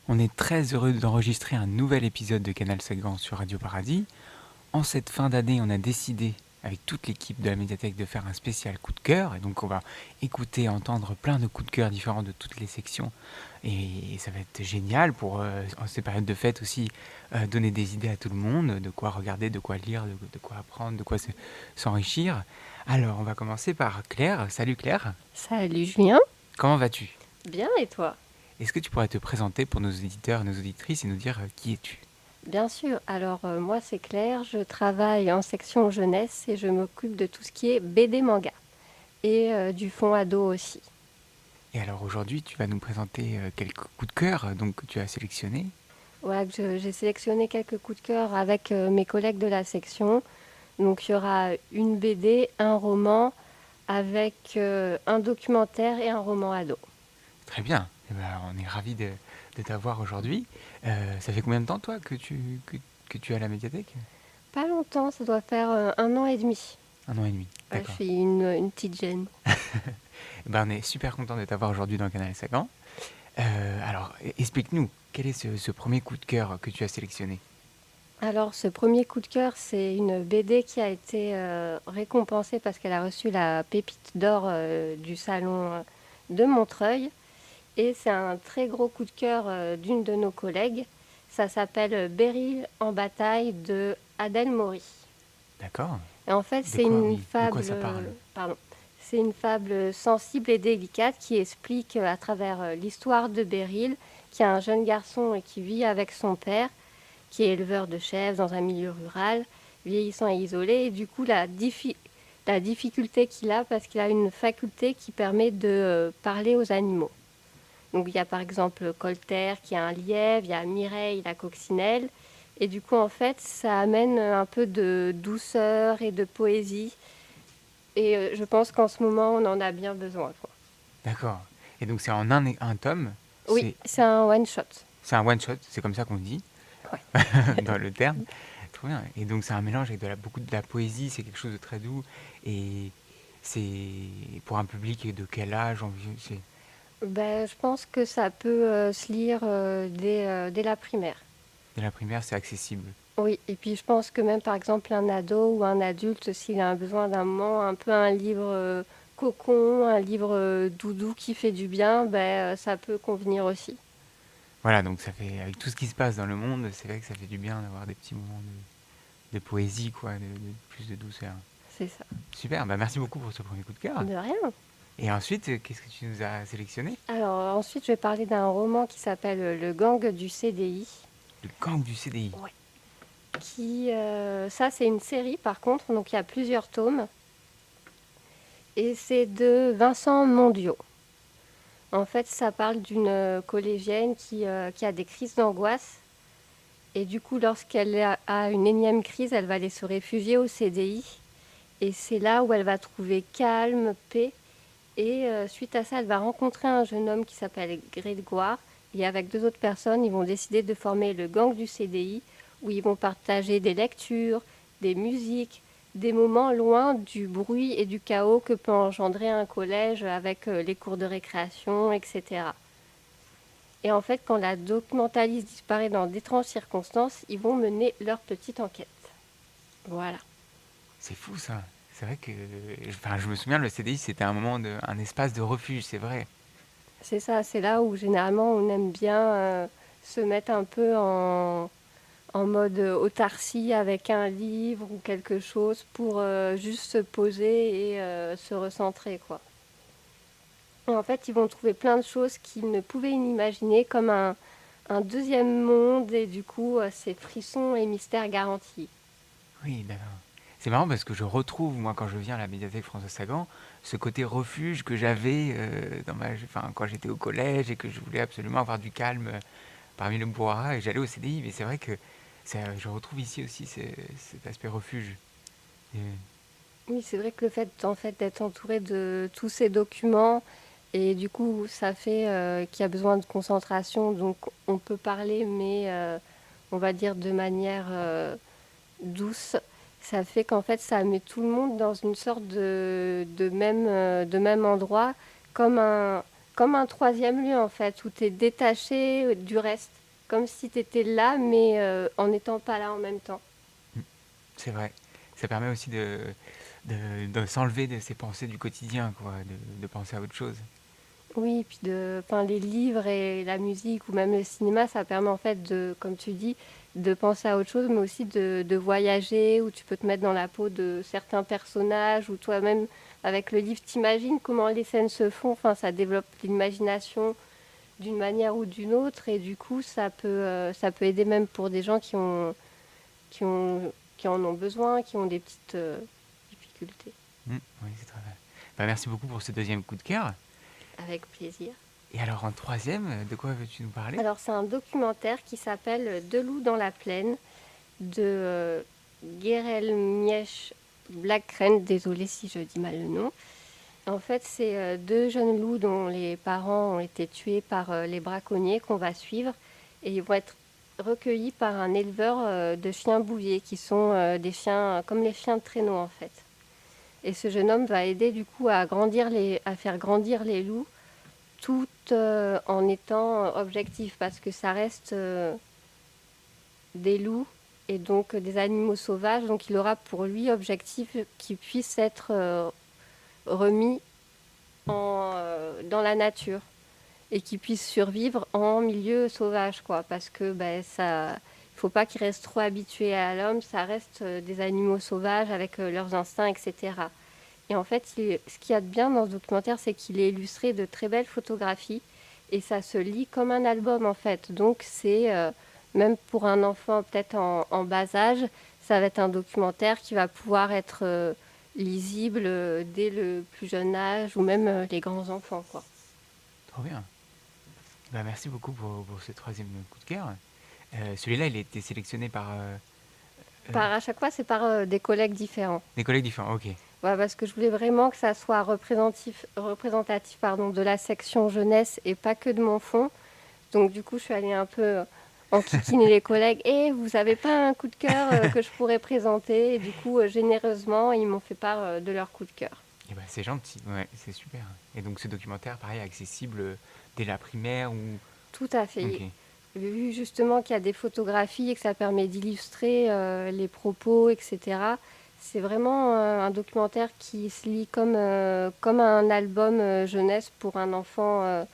On est très heureux d'enregistrer un nouvel épisode de Canal Sagan sur Radio Paradis. En cette fin d'année, on a décidé, avec toute l'équipe de la médiathèque, de faire un spécial coup de cœur. Et donc, on va écouter, entendre plein de coups de cœur différents de toutes les sections. Et ça va être génial pour, en ces périodes de fête aussi, donner des idées à tout le monde, de quoi regarder, de quoi lire, de quoi apprendre, de quoi s'enrichir. Alors, on va commencer par Claire. Salut Claire. Salut Julien. Comment vas-tu? Bien et toi? Est-ce que tu pourrais te présenter pour nos éditeurs et nos auditrices et nous dire qui es-tu? Bien sûr. Alors moi c'est Claire, je travaille en section jeunesse et je m'occupe de tout ce qui est BD manga et du fond ado aussi. Et alors aujourd'hui, tu vas nous présenter quelques coups de cœur que tu as sélectionnés. Voilà, j'ai sélectionné quelques coups de cœur avec mes collègues de la section. Donc il y aura une BD, un roman avec un documentaire et un roman ado. Très bien. Eh ben, on est ravis de t'avoir aujourd'hui. Ça fait combien de temps, toi, que tu es à la médiathèque? Pas longtemps, ça doit faire 1 an et demi. 1 an et demi. Je D'accord. suis une petite jeune. Eh ben, on est super content de t'avoir aujourd'hui dans le Canal Sagan. Alors, explique-nous, quel est ce premier coup de cœur que tu as sélectionné? Alors, ce premier coup de cœur, c'est une BD qui a été récompensée parce qu'elle a reçu la pépite d'or du salon de Montreuil. Et c'est un très gros coup de cœur d'une de nos collègues. Ça s'appelle Beryl en bataille de Adèle Maury. D'accord. Et en fait, De c'est quoi, une oui, de quoi fable, ça parle? pardon, c'est une fable sensible et délicate qui explique à travers l'histoire de Beryl, qui est un jeune garçon et qui vit avec son père qui est éleveur de chèvres dans un milieu rural, vieillissant et isolé. Et du coup, la difficulté qu'il a, parce qu'il a une faculté qui permet de parler aux animaux. Donc il y a par exemple Colter qui a un lièvre, il y a Mireille la coccinelle. Et du coup, en fait, ça amène un peu de douceur et de poésie. Et je pense qu'en ce moment, on en a bien besoin, quoi. D'accord. Et donc c'est en un tome. Oui, C'est c'est un one-shot. c'est un one-shot, c'est comme ça qu'on dit Ouais. dans le terme. Trop bien. Et donc c'est un mélange avec beaucoup de la poésie, c'est quelque chose de très doux. Et c'est pour un public de quel âge c'est Ben, je pense que ça peut se lire dès la primaire. dès la primaire, c'est accessible. Oui, et puis je pense que même par exemple un ado ou un adulte, s'il a besoin d'un moment, un peu un livre cocon, un livre doudou qui fait du bien, ben, ça peut convenir aussi. Voilà, donc ça fait, avec tout ce qui se passe dans le monde, c'est vrai que ça fait du bien d'avoir des petits moments de poésie, quoi, plus de douceur. C'est ça. Super, bah merci beaucoup pour ce premier coup de cœur. De rien. Et ensuite, qu'est-ce que tu nous as sélectionné? Alors ensuite, je vais parler d'un roman qui s'appelle Le gang du CDI. Le gang du CDI. Ouais. Ça, c'est une série par contre, donc il y a plusieurs tomes. Et c'est de Vincent Mondiaux. En fait, ça parle d'une collégienne qui a des crises d'angoisse. Et du coup, lorsqu'elle a une énième crise, elle va aller se réfugier au CDI. Et c'est là où elle va trouver calme, paix. Et suite à ça, elle va rencontrer un jeune homme qui s'appelle Grégoire. Et avec deux autres personnes, ils vont décider de former le gang du CDI, où ils vont partager des lectures, des musiques, des moments loin du bruit et du chaos que peut engendrer un collège avec les cours de récréation, etc. Et en fait, quand la documentaliste disparaît dans d'étranges circonstances, ils vont mener leur petite enquête. Voilà. C'est fou ça. C'est vrai que, enfin, je me souviens, le CDI, c'était un espace de refuge, c'est vrai. C'est ça, c'est là où généralement on aime bien se mettre un peu en mode autarcie avec un livre ou quelque chose pour juste se poser et se recentrer, quoi. Et en fait, ils vont trouver plein de choses qu'ils ne pouvaient imaginer comme un deuxième monde et du coup, c'est frissons et mystères garantis. Oui, d'accord. C'est marrant parce que je retrouve, moi, quand je viens à la médiathèque François Sagan, ce côté refuge que j'avais enfin, quand j'étais au collège et que je voulais absolument avoir du calme parmi le brouhaha et j'allais au CDI. Mais c'est vrai que je retrouve ici aussi cet aspect refuge. Et- Oui, c'est vrai que le fait, en fait d'être entouré de tous ces documents et du coup, ça fait qu'il y a besoin de concentration. Donc, on peut parler, mais on va dire de manière douce. Ça fait qu'en fait, ça met tout le monde dans une sorte de même endroit, comme comme un troisième lieu en fait, où tu es détaché du reste, comme si tu étais là, mais en n'étant pas là en même temps. Mm. C'est vrai. Ça permet aussi de s'enlever de ses pensées du quotidien, quoi, de penser à autre chose. Oui, puis enfin, les livres et la musique ou même le cinéma, ça permet en fait de, comme tu dis, de penser à autre chose, mais aussi de voyager, où tu peux te mettre dans la peau de certains personnages, ou toi-même, avec le livre, t'imagines comment les scènes se font, enfin, ça développe l'imagination d'une manière ou d'une autre, et du coup, ça peut aider même pour des gens qui ont, qui en ont besoin, qui ont des petites difficultés. Oui, c'est très bien. Bah, merci beaucoup pour ce deuxième coup de cœur. Avec plaisir. Et alors en troisième, de quoi veux-tu nous parler? Alors, c'est un documentaire qui s'appelle Deux loups dans la plaine de Gerelmiech Blackren, désolé si je dis mal le nom. En fait, c'est deux jeunes loups dont les parents ont été tués par les braconniers qu'on va suivre et ils vont être recueillis par un éleveur de chiens bouviers qui sont des chiens comme les chiens de traîneau en fait. Et ce jeune homme va aider du coup à faire grandir les loups tout en étant objectif parce que ça reste des loups et donc des animaux sauvages. Donc il aura pour lui objectif qu'ils puissent être remis dans la nature et qu'ils puissent survivre en milieu sauvage, quoi. Parce que il faut pas qu'ils restent trop habitués à l'homme. Ça reste des animaux sauvages avec leurs instincts, etc. Et en fait, ce qu'il y a de bien dans ce documentaire, c'est qu'il est illustré de très belles photographies et ça se lit comme un album en fait. Donc c'est même pour un enfant peut-être en bas âge, ça va être un documentaire qui va pouvoir être lisible dès le plus jeune âge ou même les grands enfants quoi. Trop bien. Bah, merci beaucoup pour ce troisième coup de cœur. Celui-là, il a été sélectionné par euh, À chaque fois, c'est par des collègues différents. des collègues différents. Ok. Ouais, parce que je voulais vraiment que ça soit représentatif pardon, de la section jeunesse et pas que de mon fond. Donc du coup, je suis allée un peu enquiquiner les collègues. Et vous avez pas un coup de cœur que je pourrais présenter? Et du coup, généreusement, ils m'ont fait part de leur coup de cœur. Et bah, c'est gentil. Ouais, c'est super. Et donc ce documentaire, pareil, accessible dès la primaire ou. Tout à Ok. fait. Vu justement qu'il y a des photographies et que ça permet d'illustrer les propos, etc. C'est vraiment un documentaire qui se lit comme un album jeunesse pour un enfant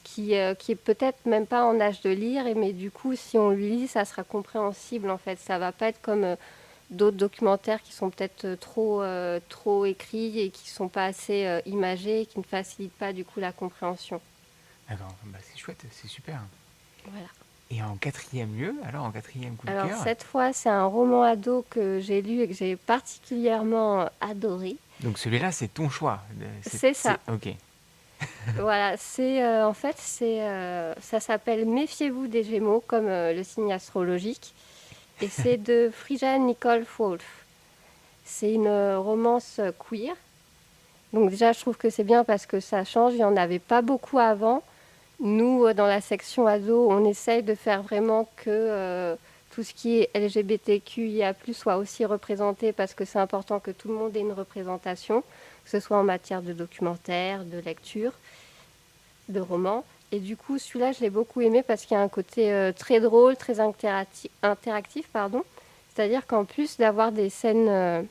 qui est peut-être même pas en âge de lire, mais du coup, si on lui lit, ça sera compréhensible en fait. Ça va pas être comme d'autres documentaires qui sont peut-être trop écrits et qui sont pas assez imagés et qui ne facilitent pas du coup la compréhension. D'accord. Bah, c'est chouette, c'est super. Voilà. Et en quatrième lieu, alors en quatrième coup de Alors cœur. cette fois, c'est un roman ado que j'ai lu et que j'ai particulièrement adoré. Donc celui-là, c'est ton choix. C'est ça. Ok. Voilà, ça s'appelle Méfiez-vous des Gémeaux, comme le signe astrologique, et c'est de Frijan Nicole Wolf. C'est une romance queer. Donc déjà, je trouve que c'est bien parce que ça change. Il n'y en avait pas beaucoup avant. Nous, dans la section ado, on essaye de faire vraiment que tout ce qui est LGBTQIA+, soit aussi représenté parce que c'est important que tout le monde ait une représentation, que ce soit en matière de documentaire, de lecture, de romans. Et du coup, celui-là, je l'ai beaucoup aimé parce qu'il y a un côté très drôle, très interactif, pardon. C'est-à-dire qu'en plus d'avoir des scènes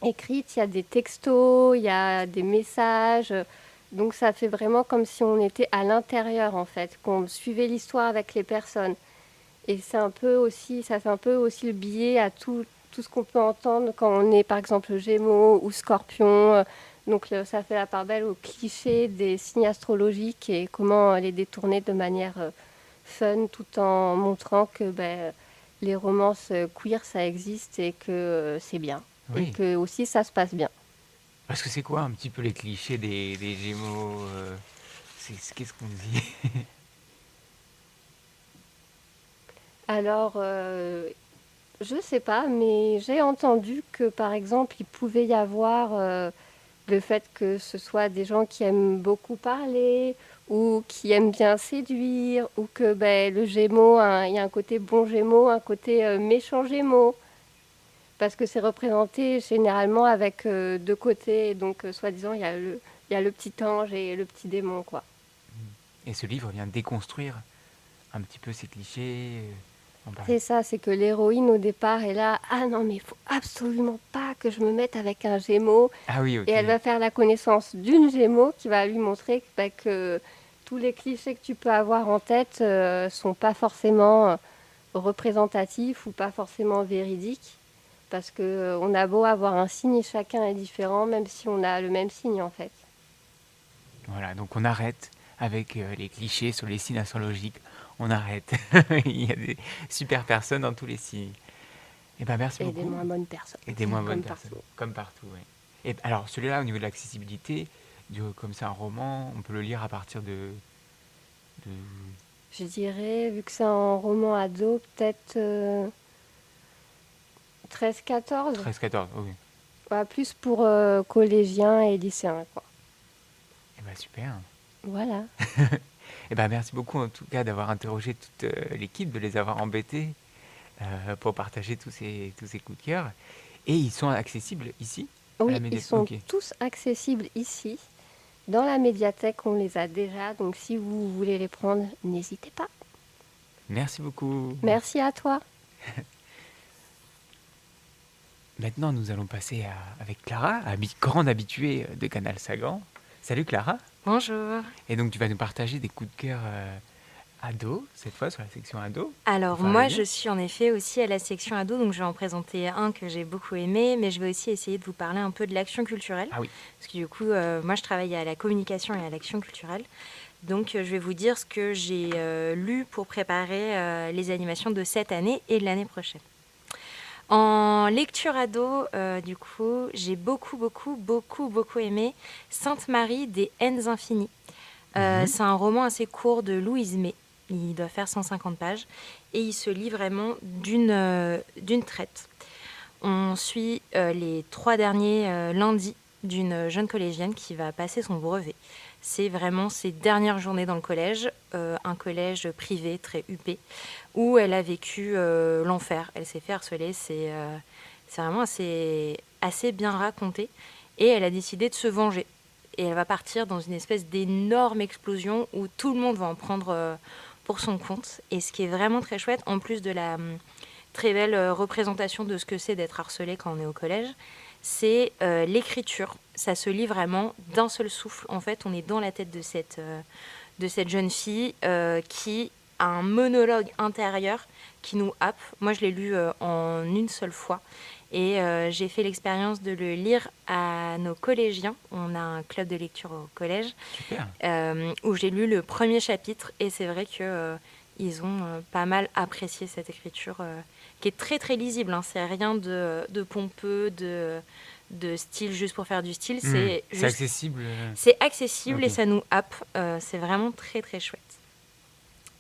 écrites, il y a des textos, il y a des messages. Donc ça fait vraiment comme si on était à l'intérieur en fait, qu'on suivait l'histoire avec les personnes. Et c'est un peu aussi, ça fait un peu aussi le biais à tout ce qu'on peut entendre quand on est par exemple Gémeaux ou Scorpion. Donc ça fait la part belle aux clichés des signes astrologiques et comment les détourner de manière fun tout en montrant que les romances queer ça existe et que c'est bien. Et Oui. que aussi ça se passe bien. Parce que c'est quoi un petit peu les clichés des Gémeaux qu'est-ce qu'on dit? Alors, je sais pas, mais j'ai entendu que par exemple, il pouvait y avoir le fait que ce soit des gens qui aiment beaucoup parler ou qui aiment bien séduire ou que le Gémeaux, hein, il y a un côté bon Gémeaux, un côté méchant Gémeaux. Parce que c'est représenté généralement avec deux côtés. Donc, soi-disant, il y a le petit ange et le petit démon, quoi. Et ce livre vient déconstruire un petit peu ces clichés. C'est ça, c'est que l'héroïne au départ est là, ah non mais il faut absolument pas que je me mette avec un Gémeaux. Ah oui, Et ok. elle va faire la connaissance d'une Gémeaux qui va lui montrer que tous les clichés que tu peux avoir en tête sont pas forcément représentatifs ou pas forcément véridiques. Parce que on a beau avoir un signe, chacun est différent, même si on a le même signe en fait. Voilà, donc on arrête avec les clichés sur les signes astrologiques. On arrête. Il y a des super personnes dans tous les signes. Eh ben merci Et des beaucoup. moins bonnes personnes, Et des moins bonnes comme personnes. partout. Comme partout, oui. Et alors, celui-là, au niveau de l'accessibilité, comme c'est un roman, on peut le lire à partir de Je dirais, vu que c'est un roman ado, peut-être 13-14. 13-14. Ok. Ouais, plus pour collégiens et lycéens, quoi. Eh ben super. Voilà. Eh ben merci beaucoup en tout cas d'avoir interrogé toute l'équipe, de les avoir embêtés pour partager tous ces coups de cœur. Et ils sont accessibles ici à la Oui, ils médiathèque. sont Ok. tous accessibles ici. Dans la médiathèque, on les a déjà, donc si vous voulez les prendre, n'hésitez pas. Merci beaucoup. Merci à toi. Maintenant, nous allons passer avec Clara, grande habituée de Canal Sagan. Salut Clara. Bonjour. Et donc tu vas nous partager des coups de cœur ados, cette fois sur la section ado. Alors Pour faire moi le lien. je suis en effet aussi à la section ado, donc je vais en présenter un que j'ai beaucoup aimé, mais je vais aussi essayer de vous parler un peu de l'action culturelle. Ah oui. Parce que du coup, moi je travaille à la communication et à l'action culturelle. Donc je vais vous dire ce que j'ai lu pour préparer les animations de cette année et de l'année prochaine. En lecture ado, du coup, j'ai beaucoup aimé Sainte-Marie des haines infinies. C'est un roman assez court de Louise May. Il doit faire 150 pages et il se lit vraiment d'une traite. On suit les 3 derniers lundis d'une jeune collégienne qui va passer son brevet. C'est vraiment ses dernières journées dans le collège, un collège privé très huppé, où elle a vécu l'enfer. Elle s'est fait harceler, c'est vraiment assez bien raconté. Et elle a décidé de se venger. Et elle va partir dans une espèce d'énorme explosion où tout le monde va en prendre pour son compte. Et ce qui est vraiment très chouette, en plus de la très belle représentation de ce que c'est d'être harcelé quand on est au collège, c'est l'écriture. Ça se lit vraiment d'un seul souffle. En fait, on est dans la tête de cette jeune fille qui a un monologue intérieur qui nous happe. Moi, je l'ai lu en une seule fois. Et j'ai fait l'expérience de le lire à nos collégiens. On a un club de lecture au collège. Super. Où j'ai lu le premier chapitre. Et c'est vrai qu'ils ont pas mal apprécié cette écriture qui est très très lisible. Hein. C'est rien de pompeux, de style juste pour faire du style. C'est accessible. C'est accessible Ok. et ça nous happe. C'est vraiment très très chouette.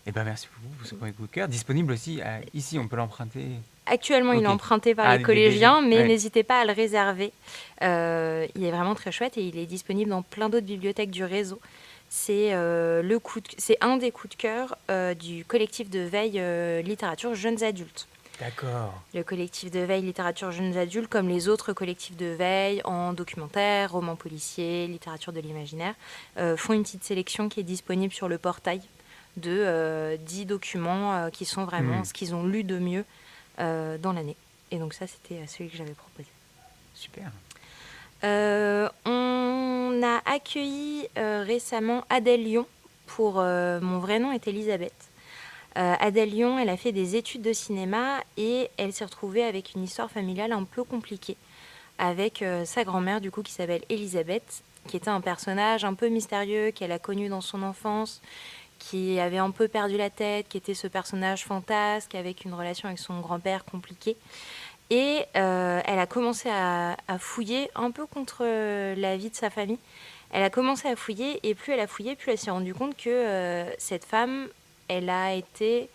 Eh ben merci beaucoup pour ce premier coup de cœur. Disponible aussi ici, on peut l'emprunter. Actuellement, il est Ok. emprunté par Ah, les collégiens, mais ouais. n'hésitez pas à le réserver. Il est vraiment très chouette et il est disponible dans plein d'autres bibliothèques du réseau. C'est un des coups de cœur du collectif de veille littérature jeunes adultes. D'accord. Le collectif de veille littérature jeunes adultes, comme les autres collectifs de veille en documentaire, romans policiers, littérature de l'imaginaire, font une petite sélection qui est disponible sur le portail de 10 documents qui sont vraiment ce qu'ils ont lu de mieux dans l'année. Et donc ça, c'était celui que j'avais proposé. Super. On a accueilli récemment Adèle Lyon pour Mon vrai nom est Elisabeth. Adèle Lyon, elle a fait des études de cinéma et elle s'est retrouvée avec une histoire familiale un peu compliquée avec sa grand-mère du coup qui s'appelle Elisabeth, qui était un personnage un peu mystérieux qu'elle a connu dans son enfance, qui avait un peu perdu la tête, qui était ce personnage fantasque avec une relation avec son grand-père compliquée. Et elle a commencé à fouiller un peu contre la vie de sa famille. Elle a commencé à fouiller et plus elle a fouillé, plus elle s'est rendue compte que cette femme, elle a été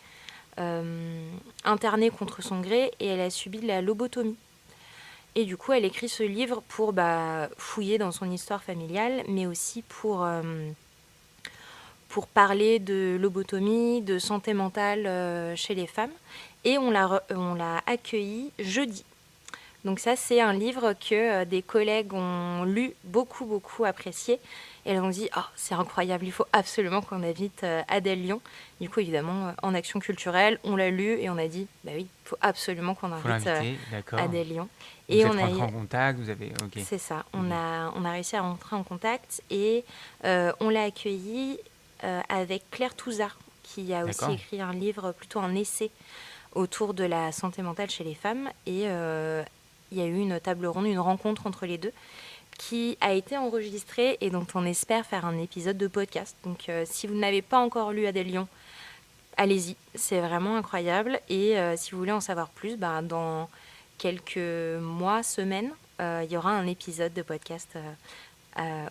internée contre son gré et elle a subi de la lobotomie. Et du coup, elle écrit ce livre pour fouiller dans son histoire familiale, mais aussi pour parler de lobotomie, de santé mentale chez les femmes. Et on l'a accueilli jeudi. Donc ça, c'est un livre que des collègues ont lu, beaucoup apprécié. Et elles ont dit « Oh, c'est incroyable, il faut absolument qu'on invite Adèle Lyon ». Du coup, évidemment, en action culturelle, on l'a lu et on a dit « Bah oui, il faut absolument qu'on Faut invite l'inviter, d'accord. Adèle Lyon ». Vous Et êtes on a rentrés en contact, vous avez... Ok. C'est ça, on Mhm. a réussi à rentrer en contact et on l'a accueillie avec Claire Touzard, qui a aussi D'accord. écrit un livre, plutôt un essai, autour de la santé mentale chez les femmes. Et il y a eu une table ronde, une rencontre entre les deux, qui a été enregistrée et dont on espère faire un épisode de podcast. Donc si vous n'avez pas encore lu Adèle Lyon, allez-y, c'est vraiment incroyable. Et si vous voulez en savoir plus, dans quelques mois, semaines, il y aura un épisode de podcast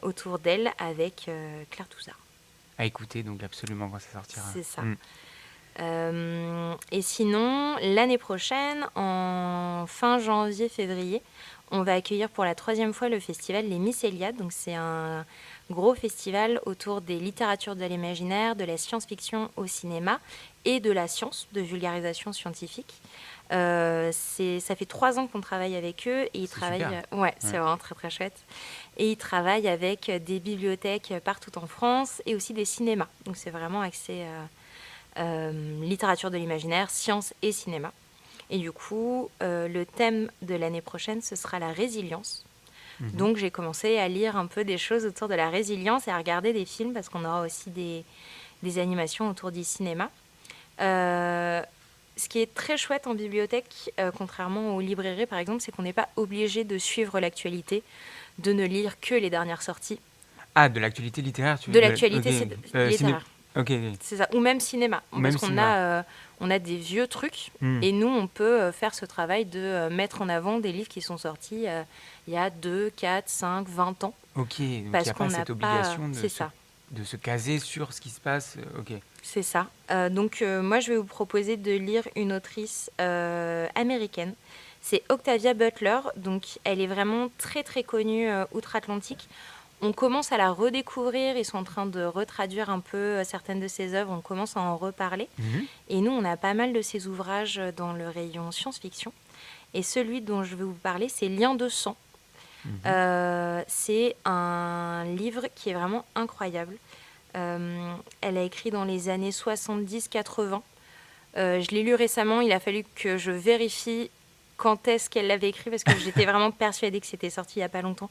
autour d'elle avec Claire Touzard. À écouter, donc absolument quand ça sortira. C'est ça. Mm. Et sinon, l'année prochaine, en fin janvier-février, on va accueillir pour la 3e fois le festival Les Mycéliades. Donc c'est un gros festival autour des littératures de l'imaginaire, de la science-fiction au cinéma et de la science, de vulgarisation scientifique. Ça fait 3 ans qu'on travaille avec eux et ils travaillent. Super. C'est vraiment très très chouette. Et ils travaillent avec des bibliothèques partout en France et aussi des cinémas. Donc c'est vraiment axé littérature de l'imaginaire, science et cinéma. Et du coup, le thème de l'année prochaine, ce sera la résilience. Donc j'ai commencé à lire un peu des choses autour de la résilience et à regarder des films parce qu'on aura aussi des animations autour du cinéma. Ce qui est très chouette en bibliothèque, contrairement aux librairies par exemple, c'est qu'on n'est pas obligé de suivre l'actualité, de ne lire que les dernières sorties. Ah, de l'actualité littéraire De l'actualité littéraire. Ok. C'est ça, ou même cinéma. Parce qu'on on a des vieux trucs et nous, on peut faire ce travail de mettre en avant des livres qui sont sortis il y a 2, 4, 5, 20 ans. Ok, donc il n'y Parce a qu'on pas n'a cette pas- obligation c'est ça. de se caser sur ce qui se passe. Ok. C'est ça. Donc, moi, je vais vous proposer de lire une autrice américaine. C'est Octavia Butler. Donc, elle est vraiment très, très connue outre-Atlantique. On commence à la redécouvrir. Ils sont en train de retraduire un peu certaines de ses œuvres. On commence à en reparler. Et nous, on a pas mal de ses ouvrages dans le rayon science-fiction. Et celui dont je vais vous parler, c'est Liens de sang. C'est un livre qui est vraiment incroyable. Elle a écrit dans les années 70-80. Je l'ai lu récemment. Il a fallu que je vérifie quand est-ce qu'elle l'avait écrit parce que j'étais vraiment persuadée que c'était sorti il n'y a pas longtemps.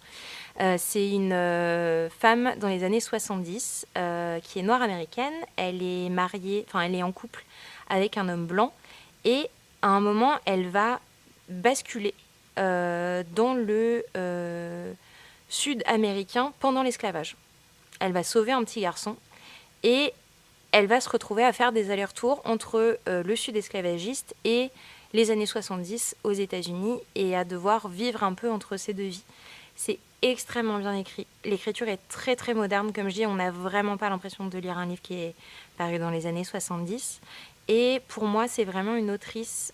C'est une femme dans les années 70 qui est noire américaine. Elle est mariée, enfin elle est en couple avec un homme blanc et à un moment elle va basculer dans le sud-américain pendant l'esclavage. Elle va sauver un petit garçon et elle va se retrouver à faire des allers-retours entre le sud esclavagiste et les années 70 aux États-Unis et à devoir vivre un peu entre ces deux vies. C'est extrêmement bien écrit. L'écriture est très très moderne. Comme je dis, on n'a vraiment pas l'impression de lire un livre qui est paru dans les années 70. Et pour moi, c'est vraiment une autrice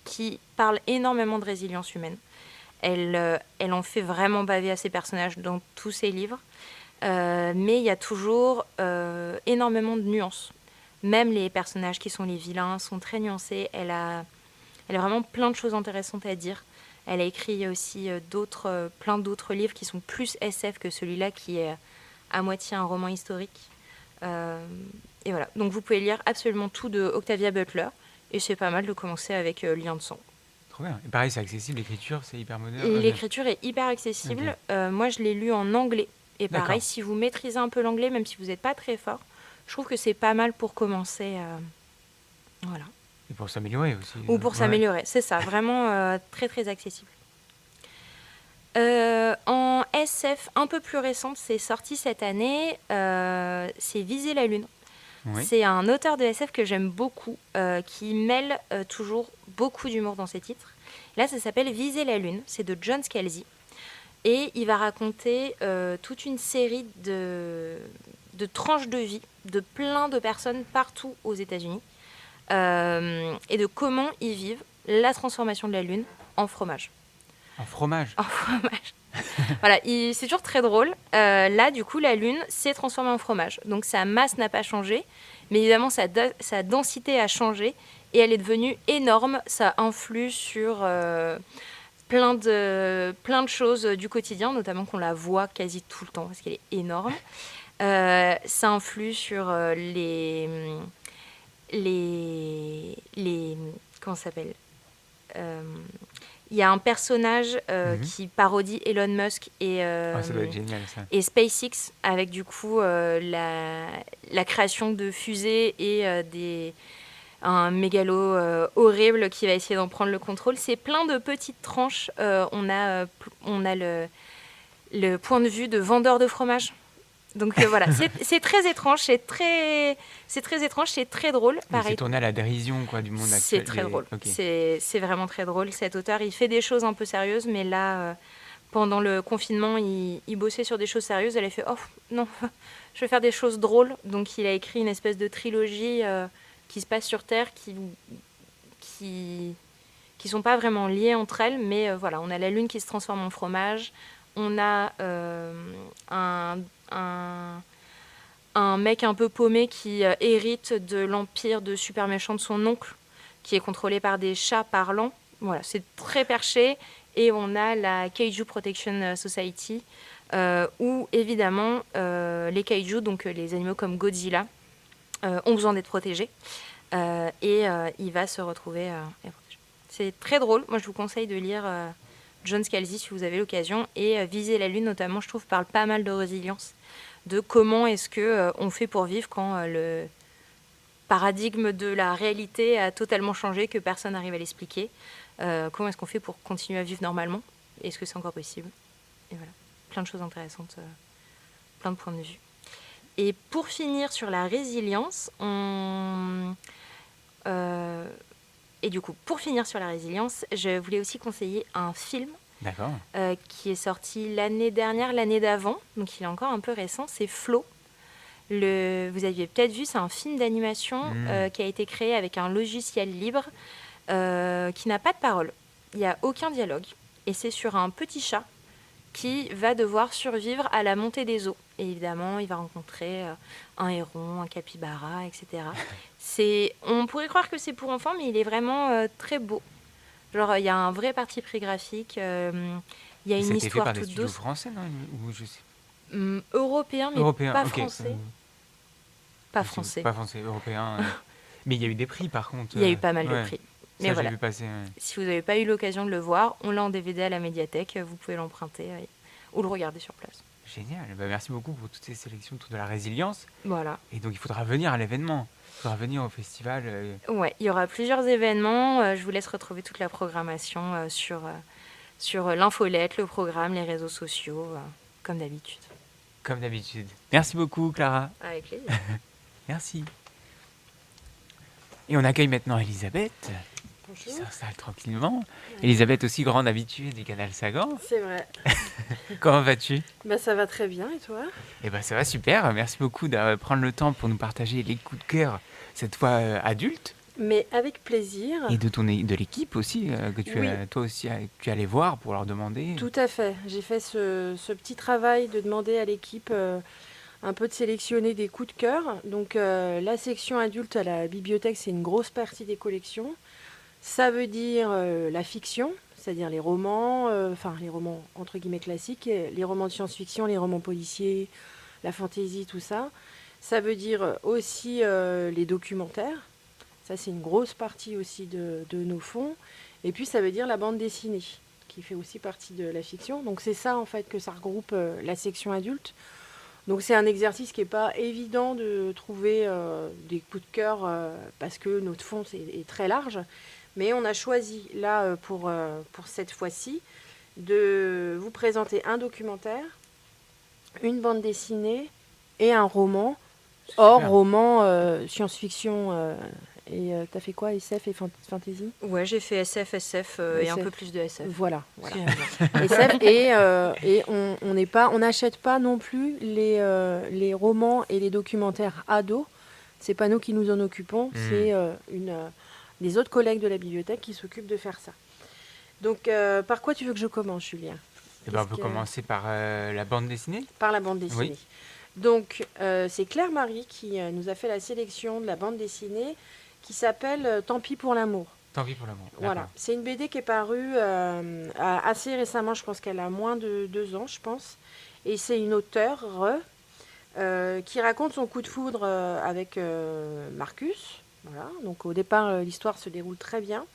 qui parle énormément de résilience humaine. Elle en fait vraiment baver à ses personnages dans tous ses livres. Mais il y a toujours énormément de nuances. Même les personnages qui sont les vilains sont très nuancés. Elle a vraiment plein de choses intéressantes à dire. Elle a écrit aussi plein d'autres livres qui sont plus SF que celui-là qui est à moitié un roman historique. Et voilà. Donc vous pouvez lire absolument tout de Octavia Butler. Et c'est pas mal de commencer avec Liens de sang. Trop bien. Et pareil, c'est accessible, l'écriture, c'est hyper moderne. L'écriture est hyper accessible. Moi, je l'ai lu en anglais. Et pareil, D'accord. si vous maîtrisez un peu l'anglais, même si vous n'êtes pas très fort, je trouve que c'est pas mal pour commencer. Voilà. Et pour s'améliorer aussi. Ou pour s'améliorer, c'est ça, vraiment très très accessible. En SF un peu plus récente, c'est sorti cette année, c'est Viser la Lune. Oui. C'est un auteur de SF que j'aime beaucoup, qui mêle toujours beaucoup d'humour dans ses titres. Là, ça s'appelle Viser la Lune, c'est de John Scalzi. Et il va raconter toute une série de tranches de vie de plein de personnes partout aux États-Unis et de comment ils vivent la transformation de la Lune en fromage. En fromage. En fromage. Voilà, c'est toujours très drôle. Là, du coup, la Lune s'est transformée en fromage. Donc sa masse n'a pas changé, mais évidemment sa densité a changé et elle est devenue énorme. Ça influe sur plein de choses du quotidien, notamment qu'on la voit quasi tout le temps parce qu'elle est énorme. Ça influe sur comment ça s'appelle il y a un personnage qui parodie Elon Musk Ça doit être génial, ça. et SpaceX, avec du coup la création de fusées et un mégalo horrible qui va essayer d'en prendre le contrôle. C'est plein de petites tranches. On a le point de vue de vendeur de fromage. Donc voilà, c'est très étrange, c'est très étrange, c'est très drôle. C'est tourné à la dérision quoi, du monde actuel. C'est très drôle, c'est vraiment très drôle. Cet auteur, il fait des choses un peu sérieuses, mais là, pendant le confinement, il bossait sur des choses sérieuses. Elle a fait « Oh non, je vais faire des choses drôles ». Donc il a écrit une espèce de trilogie qui se passe sur Terre, qui sont pas vraiment liées entre elles, mais voilà, on a la lune qui se transforme en fromage, on a un mec un peu paumé qui hérite de l'empire de super méchant de son oncle, qui est contrôlé par des chats parlants. Voilà, c'est très perché. Et on a la Kaiju Protection Society, où évidemment les kaiju, donc les animaux comme Godzilla, ont besoin d'être protégés. Et il va se retrouver. C'est très drôle. Moi, je vous conseille de lire John Scalzi si vous avez l'occasion. Et Viser la Lune, notamment, je trouve, parle pas mal de résilience. De comment est-ce qu'on fait pour vivre quand le paradigme de la réalité a totalement changé, que personne n'arrive à l'expliquer. Comment est-ce qu'on fait pour continuer à vivre normalement? Est-ce que c'est encore possible? Et voilà, plein de choses intéressantes, plein de points de vue. Et pour finir sur la résilience, je voulais aussi conseiller un film qui est sorti l'année dernière, l'année d'avant, donc il est encore un peu récent, c'est Flow. Vous aviez peut-être vu, c'est un film d'animation qui a été créé avec un logiciel libre qui n'a pas de parole. Il n'y a aucun dialogue. Et c'est sur un petit chat qui va devoir survivre à la montée des eaux. Et évidemment, il va rencontrer un héron, un capybara, etc. On pourrait croire que c'est pour enfants, mais il est vraiment très beau. Genre, il y a un vrai parti pris graphique. Il y a une histoire toute douce. C'était fait par des studios français, non? Ou je sais. Européen, mais pas français. Pas français. Pas français, européen. Mais il y a eu des prix, par contre. Il y a eu pas mal de prix. Mais voilà. Vu passer, si vous n'avez pas eu l'occasion de le voir, on l'a en DVD à la médiathèque. Vous pouvez l'emprunter ou le regarder sur place. Génial. Merci beaucoup pour toutes ces sélections autour de la résilience. Voilà. Et donc, il faudra venir à l'événement. Il faudra venir au festival. Ouais, il y aura plusieurs événements. Je vous laisse retrouver toute la programmation sur l'infolette, le programme, les réseaux sociaux, comme d'habitude. Comme d'habitude. Merci beaucoup, Clara. Avec plaisir. Merci. Et on accueille maintenant Elisabeth. Bonjour. Qui s'installe tranquillement. Elisabeth, aussi grande habituée des Canal Sagan. C'est vrai. Comment vas-tu? Ça va très bien, et toi? Ça va super. Merci beaucoup de prendre le temps pour nous partager les coups de cœur, cette fois adultes. Mais avec plaisir. Et de l'équipe aussi, que toi aussi tu allais voir pour leur demander. Tout à fait. J'ai fait ce petit travail de demander à l'équipe un peu de sélectionner des coups de cœur. Donc la section adulte à la bibliothèque, c'est une grosse partie des collections. Ça veut dire la fiction, c'est-à-dire les romans, les romans entre guillemets classiques, les romans de science-fiction, les romans policiers, la fantaisie, tout ça. Ça veut dire aussi les documentaires. Ça, c'est une grosse partie aussi de nos fonds. Et puis, ça veut dire la bande dessinée, qui fait aussi partie de la fiction. Donc, c'est ça, en fait, que ça regroupe la section adulte. Donc, c'est un exercice qui n'est pas évident de trouver des coups de cœur parce que notre fonds est très large. Mais on a choisi, là, pour cette fois-ci, de vous présenter un documentaire, une bande dessinée et un roman. Hors roman, science-fiction... Et t'as fait quoi, SF et fantasy? Ouais, j'ai fait SF et un peu plus de SF. Voilà. SF et on n'achète pas non plus les romans et les documentaires ados. C'est pas nous qui nous en occupons, c'est des autres collègues de la bibliothèque qui s'occupent de faire ça. Donc, par quoi tu veux que je commence, Julien? On peut commencer par la bande dessinée. Par la bande dessinée. Oui. Donc, c'est Claire Marie qui nous a fait la sélection de la bande dessinée qui s'appelle « Tant pis pour l'amour ». Tant pis pour l'amour. Voilà, D'accord. c'est une BD qui est parue assez récemment, je pense qu'elle a moins de 2 ans, je pense. Et c'est une auteure qui raconte son coup de foudre avec Marcus. Voilà, donc au départ, l'histoire se déroule très bien.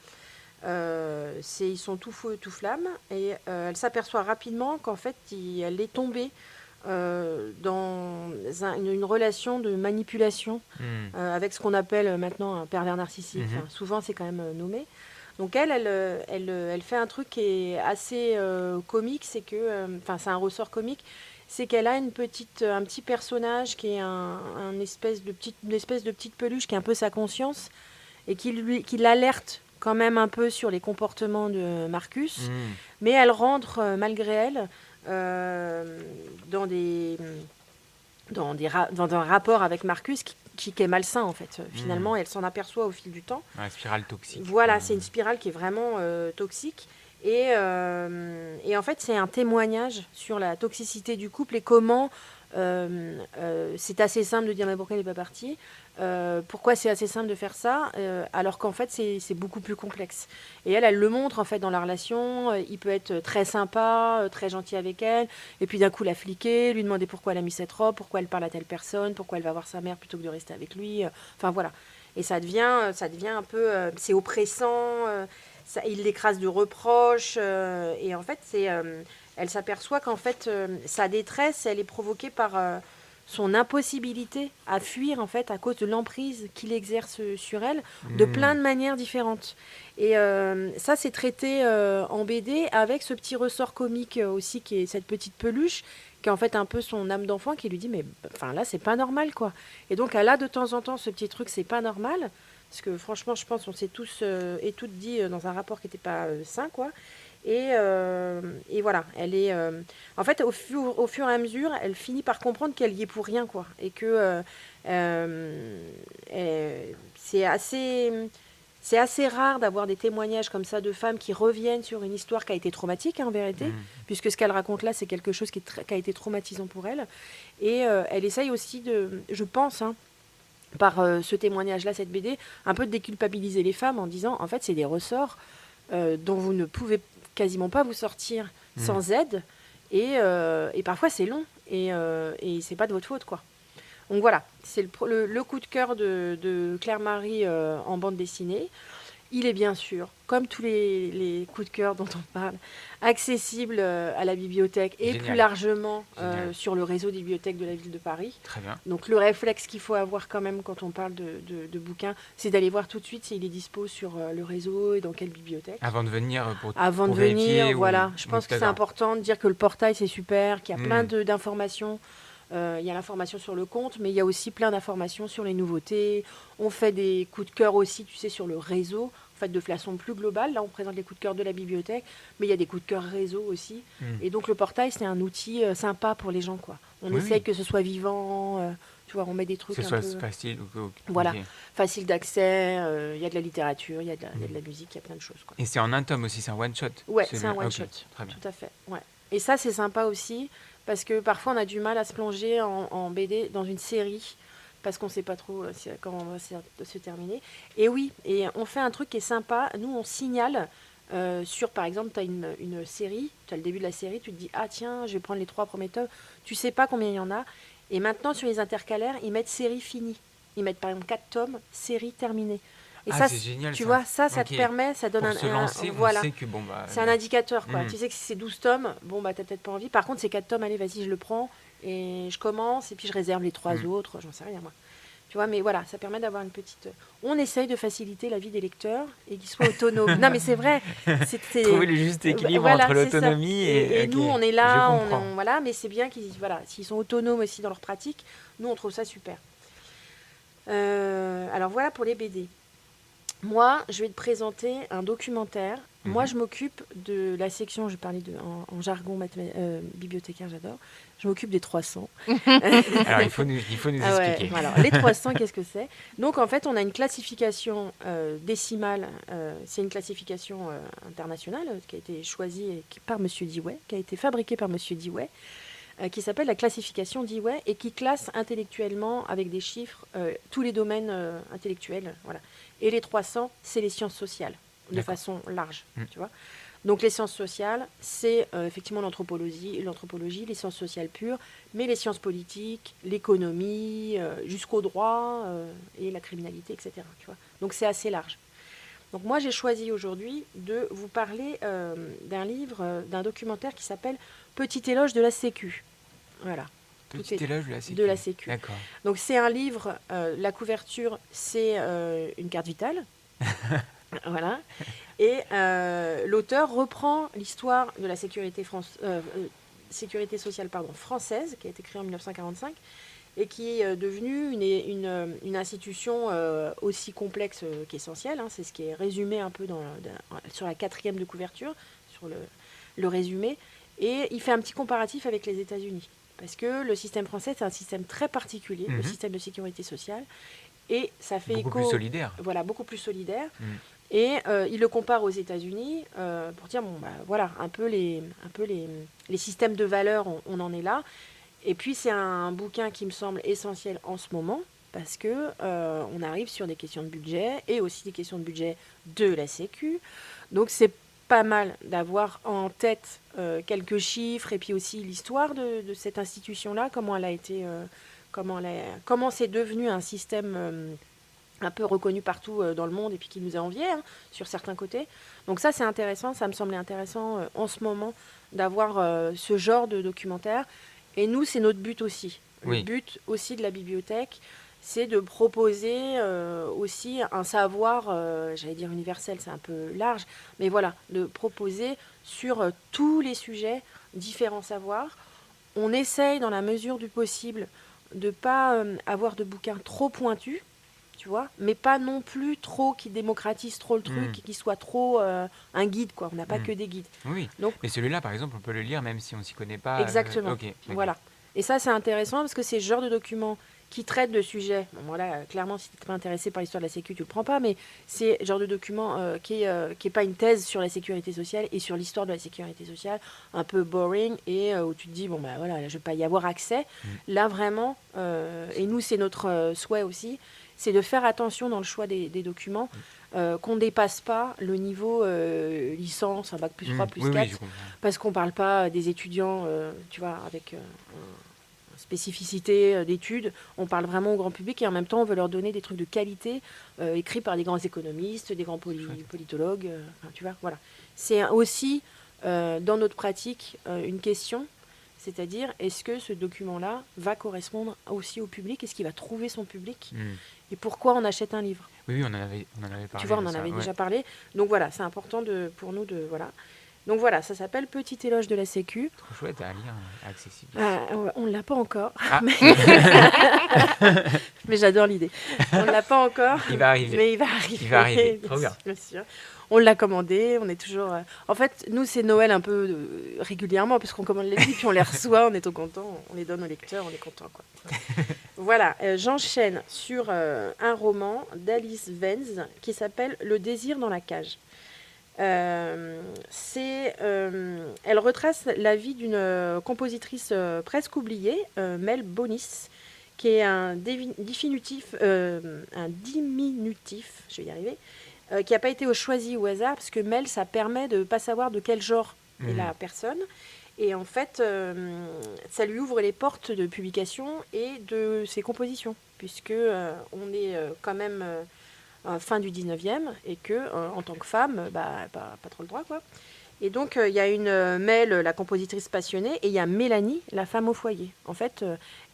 Ils sont tout feu, tout flamme. Et elle s'aperçoit rapidement qu'en fait, elle est tombée dans une relation de manipulation avec ce qu'on appelle maintenant un pervers narcissique. Mhm. Enfin, souvent, c'est quand même nommé. Donc elle fait un truc qui est assez comique, c'est que, enfin c'est un ressort comique, c'est qu'elle a un petit personnage qui est une espèce de petite peluche qui est un peu sa conscience et qui l'alerte quand même un peu sur les comportements de Marcus, mais elle rentre malgré elle dans un rapport avec Marcus qui est malsain en fait. Finalement, elle s'en aperçoit au fil du temps. Ouais, spirale toxique. Voilà, c'est une spirale qui est vraiment toxique. Et en fait, c'est un témoignage sur la toxicité du couple et comment c'est assez simple de dire mais pourquoi il n'est pas parti. Pourquoi c'est assez simple de faire ça alors qu'en fait c'est beaucoup plus complexe. Et elle le montre en fait dans la relation. Il peut être très sympa, très gentil avec elle, et puis d'un coup la fliquer, lui demander pourquoi elle a mis cette robe, pourquoi elle parle à telle personne, pourquoi elle va voir sa mère plutôt que de rester avec lui. Enfin voilà. Et ça devient un peu, c'est oppressant. Il l'écrase de reproches. Et en fait elle s'aperçoit qu'en fait sa détresse elle est provoquée par son impossibilité à fuir en fait à cause de l'emprise qu'il exerce sur elle de plein de manières différentes. Et ça c'est traité en BD avec ce petit ressort comique aussi qui est cette petite peluche qui est en fait un peu son âme d'enfant qui lui dit mais enfin là c'est pas normal quoi. Et donc elle a de temps en temps ce petit truc c'est pas normal parce que franchement je pense on s'est tous et toutes dit dans un rapport qui n'était pas sain quoi. Et voilà, elle est. En fait, au fur et à mesure, elle finit par comprendre qu'elle y est pour rien, quoi. Et que c'est assez rare d'avoir des témoignages comme ça de femmes qui reviennent sur une histoire qui a été traumatique, hein, en vérité, puisque ce qu'elle raconte là, c'est quelque chose qui a été traumatisant pour elle. Et elle essaye aussi je pense, hein, par ce témoignage-là, cette BD, un peu de déculpabiliser les femmes en disant, en fait, c'est des ressorts dont vous ne pouvez quasiment pas vous sortir sans aide et parfois c'est long et c'est pas de votre faute quoi. Donc voilà, c'est le coup de cœur de Claire-Marie en bande dessinée. Il est bien sûr, comme tous les coups de cœur dont on parle, accessible à la bibliothèque et Génial. plus largement Génial. sur le réseau des bibliothèques de la ville de Paris. Très bien. Donc le réflexe qu'il faut avoir quand même quand on parle de bouquins, c'est d'aller voir tout de suite s'il est dispo sur le réseau et dans quelle bibliothèque. Avant de venir Avant pour de vérifier venir, ou- voilà. Je pense que c'est d'accord. important de dire que le portail c'est super, qu'il y a plein d'informations. Il y a l'information sur le compte, mais il y a aussi plein d'informations sur les nouveautés. On fait des coups de cœur aussi, tu sais, sur le réseau, en fait, de façon plus globale. Là, on présente les coups de cœur de la bibliothèque, mais il y a des coups de cœur réseau aussi. Et donc, le portail, c'est un outil sympa pour les gens, quoi. On Oui, essaye oui. que ce soit vivant, tu vois, on met des trucs Que ce un soit peu facile. Voilà. Ok. facile d'accès. Il y a de la littérature, il y a de la musique, il y a plein de choses, quoi. Et c'est en un tome aussi, c'est un one shot. Ouais, c'est un Ok, one-shot. Très bien. Tout à fait, ouais. Et ça, c'est sympa aussi, parce que parfois, on a du mal à se plonger en BD dans une série, parce qu'on ne sait pas trop comment on va se terminer. Et oui, et on fait un truc qui est sympa. Nous, on signale sur, par exemple, tu as une série, tu as le début de la série, tu te dis, ah tiens, je vais prendre les 3 premiers tomes. Tu sais pas combien il y en a. Et maintenant, sur les intercalaires, ils mettent série finie. Ils mettent, par exemple, 4 tomes, série terminée. Et Ah, ça, c'est génial, tu ça. vois, ça Ok. te permet, ça donne Pour se lancer, voilà. on sait que bon bah. C'est un indicateur, quoi. Mm. Tu sais que si c'est 12 tomes, bon, bah, t'as peut-être pas envie. Par contre, c'est 4 tomes, allez, vas-y, je le prends. Et je commence, et puis je réserve les 3 autres. J'en sais rien, moi. Tu vois, mais voilà, ça permet d'avoir une petite... On essaye de faciliter la vie des lecteurs et qu'ils soient autonomes. Non, mais c'est vrai. Trouver le juste équilibre voilà, entre c'est ça. l'autonomie et. nous, ok, on est là, je comprends. voilà, mais c'est bien voilà, s'ils sont autonomes aussi dans leur pratique, nous, on trouve ça super. Alors, voilà pour les BD. Moi, je vais te présenter un documentaire. Moi, je m'occupe de la section, je parlais en jargon bibliothécaire, j'adore. Je m'occupe des 300. Alors, il faut nous Ah ouais, expliquer. alors, les 300, qu'est-ce que c'est? Donc, en fait, on a une classification décimale. C'est une classification internationale qui a été choisie par M. Dewey, qui a été fabriquée par M. Dewey, qui s'appelle la classification Dewey et qui classe intellectuellement, avec des chiffres, tous les domaines intellectuels. Voilà. Et les 300, c'est les sciences sociales. de D'accord. façon large, Mm. tu vois. Donc les sciences sociales, c'est effectivement l'anthropologie, les sciences sociales pures, mais les sciences politiques, l'économie, jusqu'au droit et la criminalité, etc. Tu vois. Donc c'est assez large. Donc moi j'ai choisi aujourd'hui de vous parler d'un livre, d'un documentaire qui s'appelle Petit éloge de la Sécu. Voilà. Petit éloge de la Sécu. De la Sécu. D'accord. Donc c'est un livre, la couverture c'est une carte vitale. Voilà. Et l'auteur reprend l'histoire de la sécurité sociale française, qui a été créée en 1945, et qui est devenue une institution aussi complexe qu'essentielle. Hein. C'est ce qui est résumé un peu sur la 4e de couverture, sur le résumé. Et il fait un petit comparatif avec les États-Unis. Parce que le système français, c'est un système très particulier, le système de sécurité sociale. Et ça fait Beaucoup écho... plus solidaire. Voilà, beaucoup plus solidaire. Et il le compare aux États-Unis pour dire, voilà, un peu les systèmes de valeurs, on en est là. Et puis, c'est un bouquin qui me semble essentiel en ce moment, parce que on arrive sur des questions de budget, et aussi des questions de budget de la Sécu. Donc, c'est pas mal d'avoir en tête quelques chiffres, et puis aussi l'histoire de cette institution-là, comment elle a été... comment c'est devenu un système... un peu reconnu partout dans le monde et puis qui nous a enviés sur certains côtés. Donc ça, c'est intéressant. Ça me semblait intéressant en ce moment d'avoir ce genre de documentaire. Et nous, c'est notre but aussi. Oui. Le but aussi de la bibliothèque, c'est de proposer aussi un savoir, j'allais dire universel, c'est un peu large, mais voilà, de proposer sur tous les sujets différents savoirs. On essaye, dans la mesure du possible, de ne pas avoir de bouquins trop pointus, tu vois, mais pas non plus trop qui démocratise trop le truc et qui soit trop un guide, quoi. On n'a pas que des guides. Oui. Donc, mais celui-là, par exemple, on peut le lire même si on s'y connaît pas. Exactement. Ok. D'accord. Voilà. Et ça, c'est intéressant parce que c'est le genre de document qui traite de sujets. Bon, voilà, clairement, si tu n'es pas intéressé par l'histoire de la Sécu, tu ne le prends pas, mais c'est le genre de document qui est pas une thèse sur la sécurité sociale et sur l'histoire de la sécurité sociale, un peu boring, et où tu te dis, bon, bah voilà, je ne vais pas y avoir accès. Là, vraiment, et nous, c'est notre souhait aussi, c'est de faire attention dans le choix des documents, qu'on ne dépasse pas le niveau licence, un bac plus 3, plus 4, je comprends. parce qu'on ne parle pas des étudiants, tu vois, avec spécificité d'études. On parle vraiment au grand public et en même temps, on veut leur donner des trucs de qualité écrits par des grands économistes, des grands politologues. Tu vois, voilà. C'est aussi, dans notre pratique, une question, c'est-à-dire, est-ce que ce document-là va correspondre aussi au public? Est-ce qu'il va trouver son public? Et pourquoi on achète un livre? Oui, on en avait parlé. Tu vois, on en avait déjà parlé. Donc voilà, c'est important pour nous de... Voilà. Donc voilà, ça s'appelle Petit éloge de la Sécu. Trop chouette à lire, accessible. On ne l'a pas encore. Ah. Mais j'adore l'idée. On ne l'a pas encore. Il va arriver. Mais il va arriver. Il va arriver. Trop bien. Bien sûr. On l'a commandé, on est toujours... En fait, nous, c'est Noël un peu régulièrement, puisqu'on commande les livres, puis on les reçoit, on est tout content, on les donne aux lecteurs, on est content, quoi. Voilà, j'enchaîne sur un roman d'Alice Venz qui s'appelle Le désir dans la cage. Elle retrace la vie d'une compositrice presque oubliée, Mel Bonis, qui est un diminutif, je vais y arriver, qui n'a pas été choisi au hasard, parce que Mel, ça permet de ne pas savoir de quel genre est la personne. Et en fait, ça lui ouvre les portes de publication et de ses compositions, puisque on est quand même fin du 19e, et que en tant que femme, pas trop le droit, quoi. Et donc, il y a une Mel, la compositrice passionnée, et il y a Mélanie, la femme au foyer. En fait,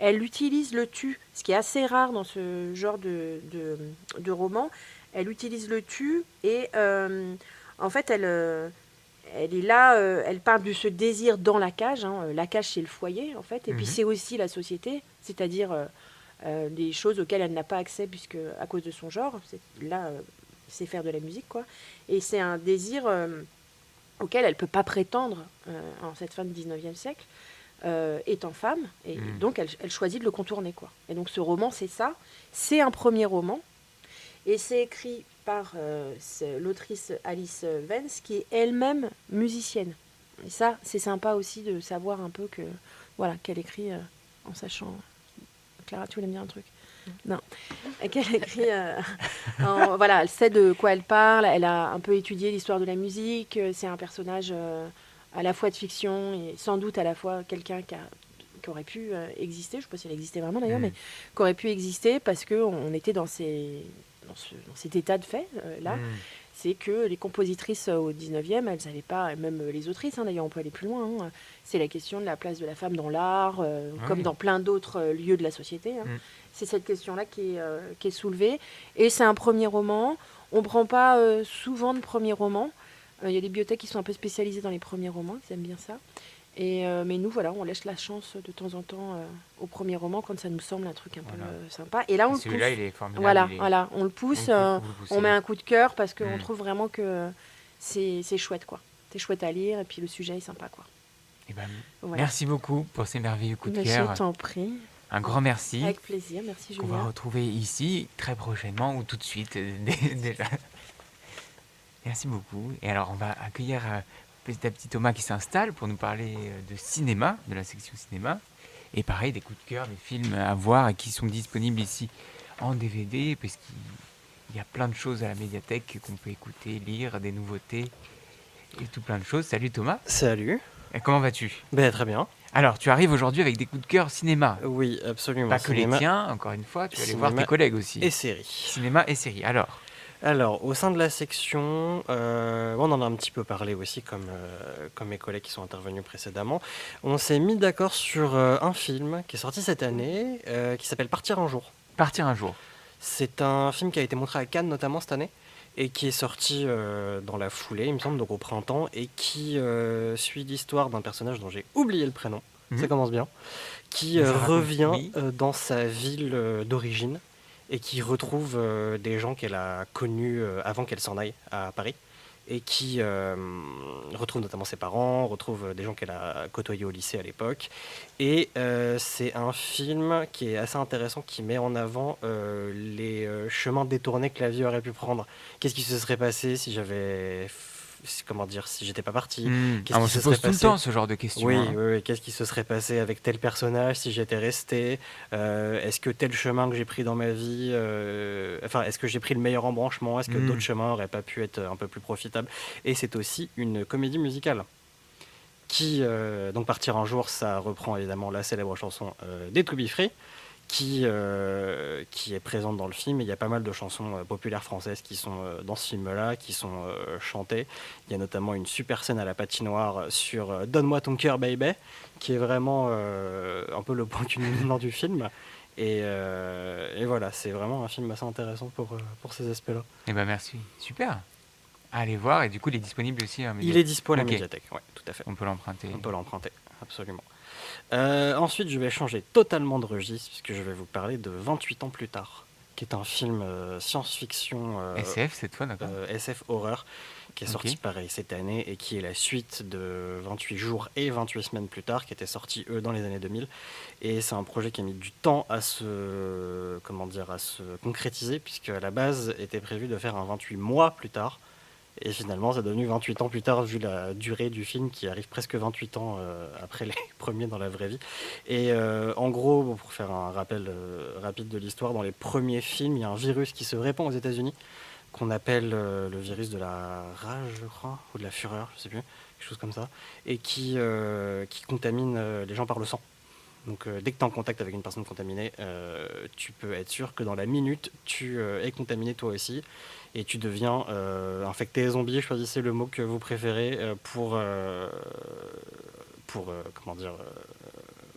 elle utilise le tu, ce qui est assez rare dans ce genre de roman. Elle utilise le tu, et en fait, elle est là, elle parle de ce désir dans la cage. La cage, c'est le foyer, en fait. Et puis, c'est aussi la société, c'est-à-dire des choses auxquelles elle n'a pas accès, puisque à cause de son genre. C'est faire de la musique, quoi. Et c'est un désir auquel elle ne peut pas prétendre en cette fin du 19e siècle, étant femme. Et donc, elle choisit de le contourner, quoi. Et donc, ce roman, c'est ça. C'est un premier roman. Et c'est écrit par l'autrice Alice Venz, qui est elle-même musicienne. Et ça, c'est sympa aussi de savoir un peu qu'elle écrit en sachant... Clara, tu voulais me dire un truc? Qu'elle écrit. Voilà, elle sait de quoi elle parle. Elle a un peu étudié l'histoire de la musique. C'est un personnage à la fois de fiction et sans doute à la fois quelqu'un qui aurait pu exister. Je ne sais pas si elle existait vraiment d'ailleurs, mais qui aurait pu exister parce qu'on était dans cet état de fait là. C'est que les compositrices au 19e, elles n'avaient pas, même les autrices, d'ailleurs on peut aller plus loin, c'est la question de la place de la femme dans l'art, comme dans plein d'autres lieux de la société. C'est cette question-là qui est soulevée. Et c'est un premier roman. On ne prend pas souvent de premiers romans. Il y a des bibliothèques qui sont un peu spécialisées dans les premiers romans, qui aiment bien ça. Mais nous, voilà, on laisse la chance de temps en temps au premier roman quand ça nous semble un truc un peu sympa. Et là, on le pousse. Celui-là, il est formidable. Voilà, on le pousse, on met un coup de cœur parce qu'on trouve vraiment que c'est chouette, quoi. C'est chouette à lire et puis le sujet est sympa, quoi. Eh ben, Voilà. Merci beaucoup pour ces merveilleux coups de Je cœur. t'en prie. Un grand merci. Avec plaisir, merci Qu'on va Julien. retrouver ici très prochainement ou tout de suite déjà. Merci beaucoup. Et alors, on va accueillir petit à petit Thomas qui s'installe pour nous parler de cinéma, de la section cinéma. Et pareil, des coups de cœur, des films à voir et qui sont disponibles ici en DVD, parce qu'il y a plein de choses à la médiathèque qu'on peut écouter, lire, des nouveautés et tout plein de choses. Salut Thomas. Salut. Et comment vas-tu ? Ben, très bien. Alors, tu arrives aujourd'hui avec des coups de cœur cinéma. Oui, absolument. Pas que Cinéma les tiens, encore une fois, tu vas aller cinéma voir tes collègues aussi. et séries. Cinéma et séries. Alors, au sein de la section, on en a un petit peu parlé aussi, comme mes collègues qui sont intervenus précédemment. On s'est mis d'accord sur un film qui est sorti cette année, qui s'appelle Partir un jour. Partir un jour. C'est un film qui a été montré à Cannes notamment cette année, et qui est sorti dans la foulée, il me semble, donc au printemps, et qui suit l'histoire d'un personnage dont j'ai oublié le prénom, ça commence bien, qui Ça raconte, revient oui. dans sa ville d'origine, et qui retrouve des gens qu'elle a connus avant qu'elle s'en aille à Paris, et qui retrouve notamment ses parents, retrouve des gens qu'elle a côtoyés au lycée à l'époque. Et c'est un film qui est assez intéressant, qui met en avant les chemins détournés que la vie aurait pu prendre. Qu'est-ce qui se serait passé si si j'étais pas parti? Qu'est-ce On qui se se pose serait tout le passé temps ce genre de questions. Oui, hein. oui, oui. Qu'est-ce qui se serait passé avec tel personnage si j'étais resté? Est-ce que tel chemin que j'ai pris dans ma vie, est-ce que j'ai pris le meilleur embranchement? Est-ce que d'autres chemins auraient pas pu être un peu plus profitables? Et c'est aussi une comédie musicale qui, donc Partir un jour, ça reprend évidemment la célèbre chanson des To Be Free, qui est présente dans le film. Et il y a pas mal de chansons populaires françaises qui sont dans ce film-là, qui sont chantées. Il y a notamment une super scène à la patinoire sur Donne-moi ton cœur, baby, qui est vraiment un peu le point culminant du film. Et voilà, c'est vraiment un film assez intéressant pour ces aspects-là. Eh ben merci, super. Allez voir, et du coup il est disponible aussi à Il est dispo à la Ok. médiathèque, ouais, tout à fait. On peut l'emprunter. On peut l'emprunter, absolument. Ensuite, je vais changer totalement de registre, puisque je vais vous parler de 28 ans plus tard, qui est un film science-fiction SF cette fois, d'accord. SF horreur, qui est sorti pareil cette année, et qui est la suite de 28 jours et 28 semaines plus tard, qui était sorti eux dans les années 2000. Et c'est un projet qui a mis du temps à se concrétiser, puisque à la base était prévu de faire un 28 mois plus tard. Et finalement, c'est devenu 28 ans plus tard, vu la durée du film qui arrive presque 28 ans après les premiers dans la vraie vie. Et en gros, pour faire un rappel rapide de l'histoire, dans les premiers films, il y a un virus qui se répand aux États-Unis, qu'on appelle le virus de la rage, je crois, ou de la fureur, je sais plus, quelque chose comme ça, et qui contamine les gens par le sang. Donc dès que tu es en contact avec une personne contaminée, tu peux être sûr que dans la minute, tu es contaminé toi aussi, et tu deviens infecté zombie. Choisissez le mot que vous préférez pour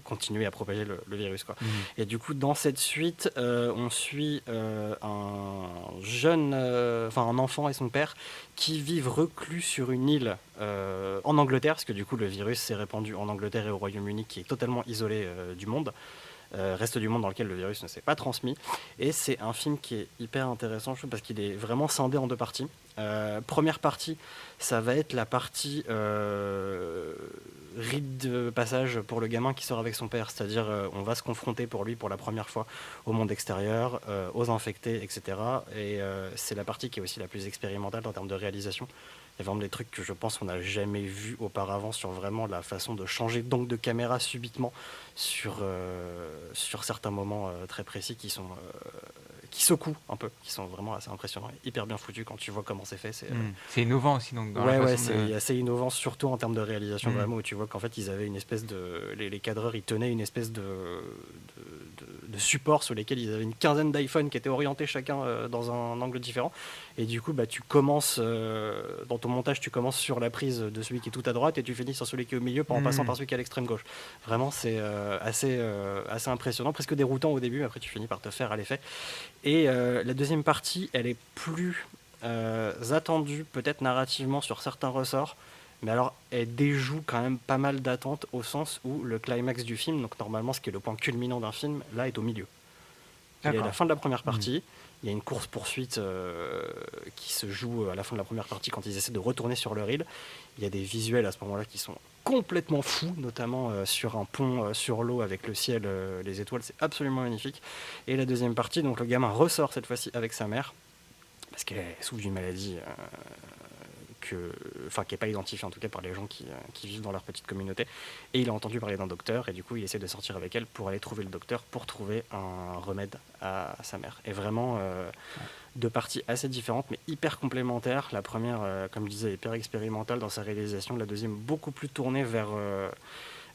continuer à propager le virus, quoi. Et du coup, dans cette suite, on suit un enfant et son père qui vivent reclus sur une île en Angleterre, parce que du coup, le virus s'est répandu en Angleterre et au Royaume-Uni, qui est totalement isolé du monde. Reste du monde dans lequel le virus ne s'est pas transmis. Et c'est un film qui est hyper intéressant, je trouve, parce qu'il est vraiment scindé en deux parties. Première partie, ça va être la partie rite de passage pour le gamin qui sort avec son père, c'est-à-dire on va se confronter pour lui pour la première fois au monde extérieur, aux infectés, etc. Et c'est la partie qui est aussi la plus expérimentale en termes de réalisation, Il y a vraiment des trucs que je pense qu'on n'a jamais vus auparavant sur vraiment la façon de changer d'angle de caméra subitement sur certains moments très précis qui secouent un peu, qui sont vraiment assez impressionnants et hyper bien foutus quand tu vois comment c'est fait. C'est innovant aussi donc dans Ouais, la ouais, façon c'est de... assez innovant, surtout en termes de réalisation, Mm. vraiment, où tu vois qu'en fait, ils avaient une espèce de. Les cadreurs, ils tenaient une espèce de support sur lesquels ils avaient une quinzaine d'iPhone qui étaient orientés chacun dans un angle différent. Et du coup, bah, tu commences, dans ton montage, tu commences sur la prise de celui qui est tout à droite et tu finis sur celui qui est au milieu en passant par celui qui est à l'extrême gauche. Vraiment, c'est assez impressionnant, presque déroutant au début, après tu finis par te faire à l'effet. Et la deuxième partie, elle est plus attendue, peut-être narrativement sur certains ressorts, mais alors elle déjoue quand même pas mal d'attentes au sens où le climax du film, donc normalement ce qui est le point culminant d'un film, là est au milieu. Il est à la fin de la première partie, il y a une course-poursuite qui se joue à la fin de la première partie quand ils essaient de retourner sur le rail. Il y a des visuels à ce moment-là qui sont complètement fous, notamment sur un pont sur l'eau avec le ciel, les étoiles, c'est absolument magnifique. Et la deuxième partie, donc le gamin ressort cette fois-ci avec sa mère, parce qu'elle souffre d'une maladie qui n'est pas identifiée en tout cas par les gens qui vivent dans leur petite communauté. Et il a entendu parler d'un docteur, et du coup il essaie de sortir avec elle pour aller trouver le docteur, pour trouver un remède à sa mère. Et vraiment... deux parties assez différentes mais hyper complémentaires. La première, comme je disais, hyper expérimentale dans sa réalisation. La deuxième, beaucoup plus tournée vers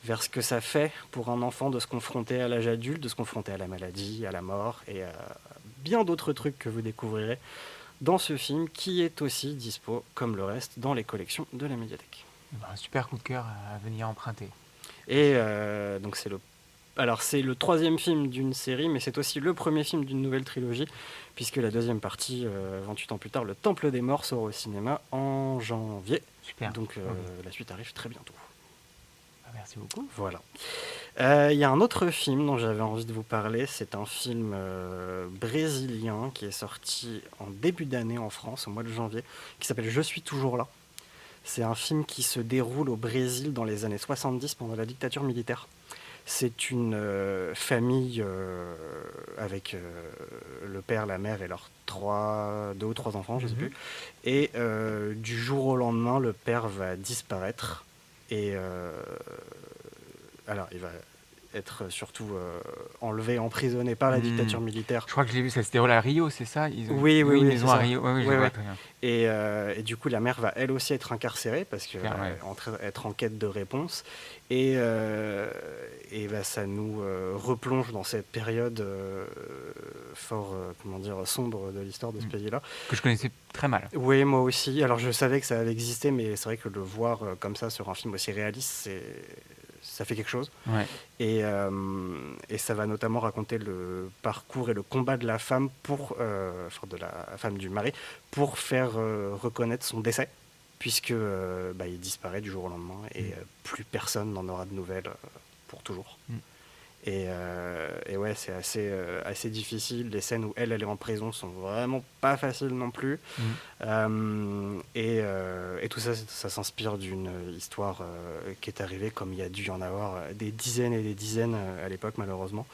ce que ça fait pour un enfant de se confronter à l'âge adulte, de se confronter à la maladie, à la mort et à bien d'autres trucs que vous découvrirez dans ce film qui est aussi dispo, comme le reste, dans les collections de la médiathèque. Un super coup de cœur à venir emprunter. Et donc c'est le troisième film d'une série, mais c'est aussi le premier film d'une nouvelle trilogie, puisque la deuxième partie, 28 ans plus tard, Le Temple des Morts, sort au cinéma en janvier. Super. Donc la suite arrive très bientôt. Merci beaucoup. Voilà. Il y a un autre film dont j'avais envie de vous parler. C'est un film brésilien qui est sorti en début d'année en France, au mois de janvier, qui s'appelle Je suis toujours là. C'est un film qui se déroule au Brésil dans les années 70 pendant la dictature militaire. C'est une famille avec le père, la mère et leurs 2 ou 3 enfants, je ne sais plus. Et du jour au lendemain, le père va disparaître. Et alors, il va être surtout enlevé, emprisonné par la dictature militaire. Je crois que j'ai vu, ça se déroule à Rio, c'est ça? Oui, une maison à Rio. Oui, je vois très bien. Et du coup, la mère va elle aussi être incarcérée parce qu'elle va être en quête de réponse. Et ça nous replonge dans cette période fort sombre de l'histoire de ce pays-là. Que je connaissais très mal. Oui, moi aussi. Alors je savais que ça avait existé, mais c'est vrai que le voir comme ça sur un film aussi réaliste, ça fait quelque chose. Ouais. Et ça va notamment raconter le parcours et le combat de la femme de la femme du mari, pour faire reconnaître son décès, puisque il disparaît du jour au lendemain et plus personne n'en aura de nouvelles pour toujours. Et ouais, c'est assez difficile. Les scènes où elle est en prison sont vraiment pas faciles non plus. Et tout ça, ça s'inspire d'une histoire qui est arrivée, comme il y a dû y en avoir des dizaines et des dizaines à l'époque, malheureusement.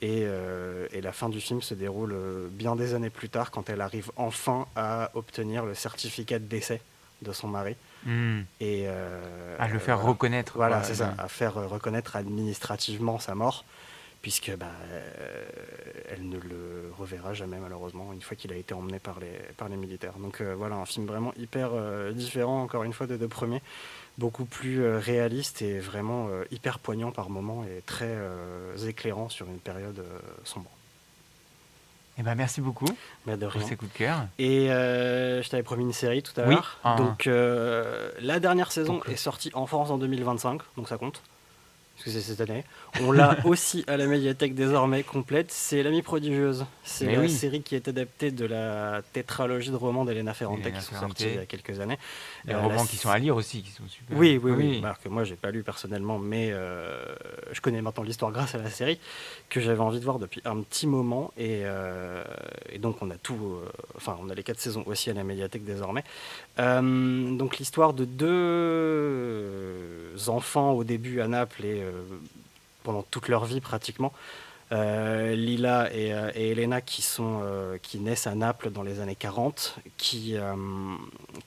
Et la fin du film se déroule bien des années plus tard, quand elle arrive enfin à obtenir le certificat de décès de son mari. Et à le faire reconnaître. Voilà, c'est ça, à faire reconnaître administrativement sa mort, puisque elle ne le reverra jamais, malheureusement, une fois qu'il a été emmené par les militaires. Donc voilà, un film vraiment hyper différent, encore une fois, des 2 premiers, beaucoup plus réaliste et vraiment hyper poignant par moments et très éclairant sur une période sombre. Eh ben, merci beaucoup pour ces coups de cœur. Et je t'avais promis une série tout à l'heure. Donc la dernière saison est sortie en France en 2025, donc ça compte, parce que c'est cette année. On l'a aussi à la médiathèque désormais complète. C'est L'Amie prodigieuse. C'est la série qui est adaptée de la tétralogie de romans d'Elena Ferrante qui sont sortis il y a quelques années. Des romans qui sont à lire aussi, qui sont super. Oui. Alors que moi, j'ai pas lu personnellement, mais je connais maintenant l'histoire grâce à la série, que j'avais envie de voir depuis un petit moment. Et donc, on a on a les 4 saisons aussi à la médiathèque désormais. Donc, l'histoire de 2 enfants au début à Naples et pendant toute leur vie pratiquement, Lila et Elena qui naissent à Naples dans les années 40, qui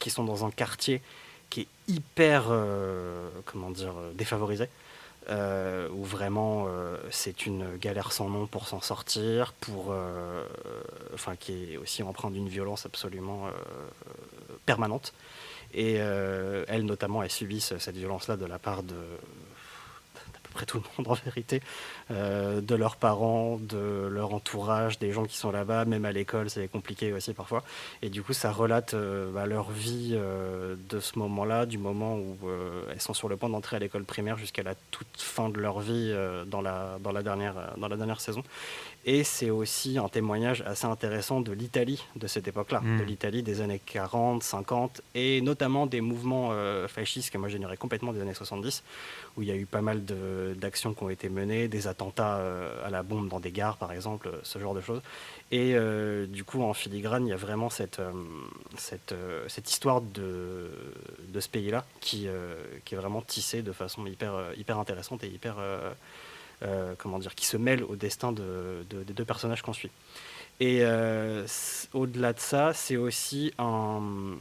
sont dans un quartier qui est hyper défavorisé, où vraiment c'est une galère sans nom pour s'en sortir, qui est aussi empreint d'une violence absolument permanente. Et elles notamment, elles subissent cette violence-là de la part d'à peu près tout le monde en vérité, de leurs parents, de leur entourage, des gens qui sont là-bas, même à l'école c'est compliqué aussi parfois. Et du coup ça relate leur vie de ce moment-là, du moment où elles sont sur le point d'entrer à l'école primaire jusqu'à la toute fin de leur vie dans la dernière saison. Et c'est aussi un témoignage assez intéressant de l'Italie de cette époque-là, de l'Italie des années 40, 50, et notamment des mouvements fascistes que moi j'ignorais complètement des années 70, où il y a eu pas mal d'actions qui ont été menées, des attentats à la bombe dans des gares par exemple, ce genre de choses. Et du coup en filigrane, il y a vraiment cette histoire de ce pays-là qui est vraiment tissée de façon hyper intéressante et hyper... qui se mêle au destin des deux personnages qu'on suit. Et au-delà de ça, c'est aussi une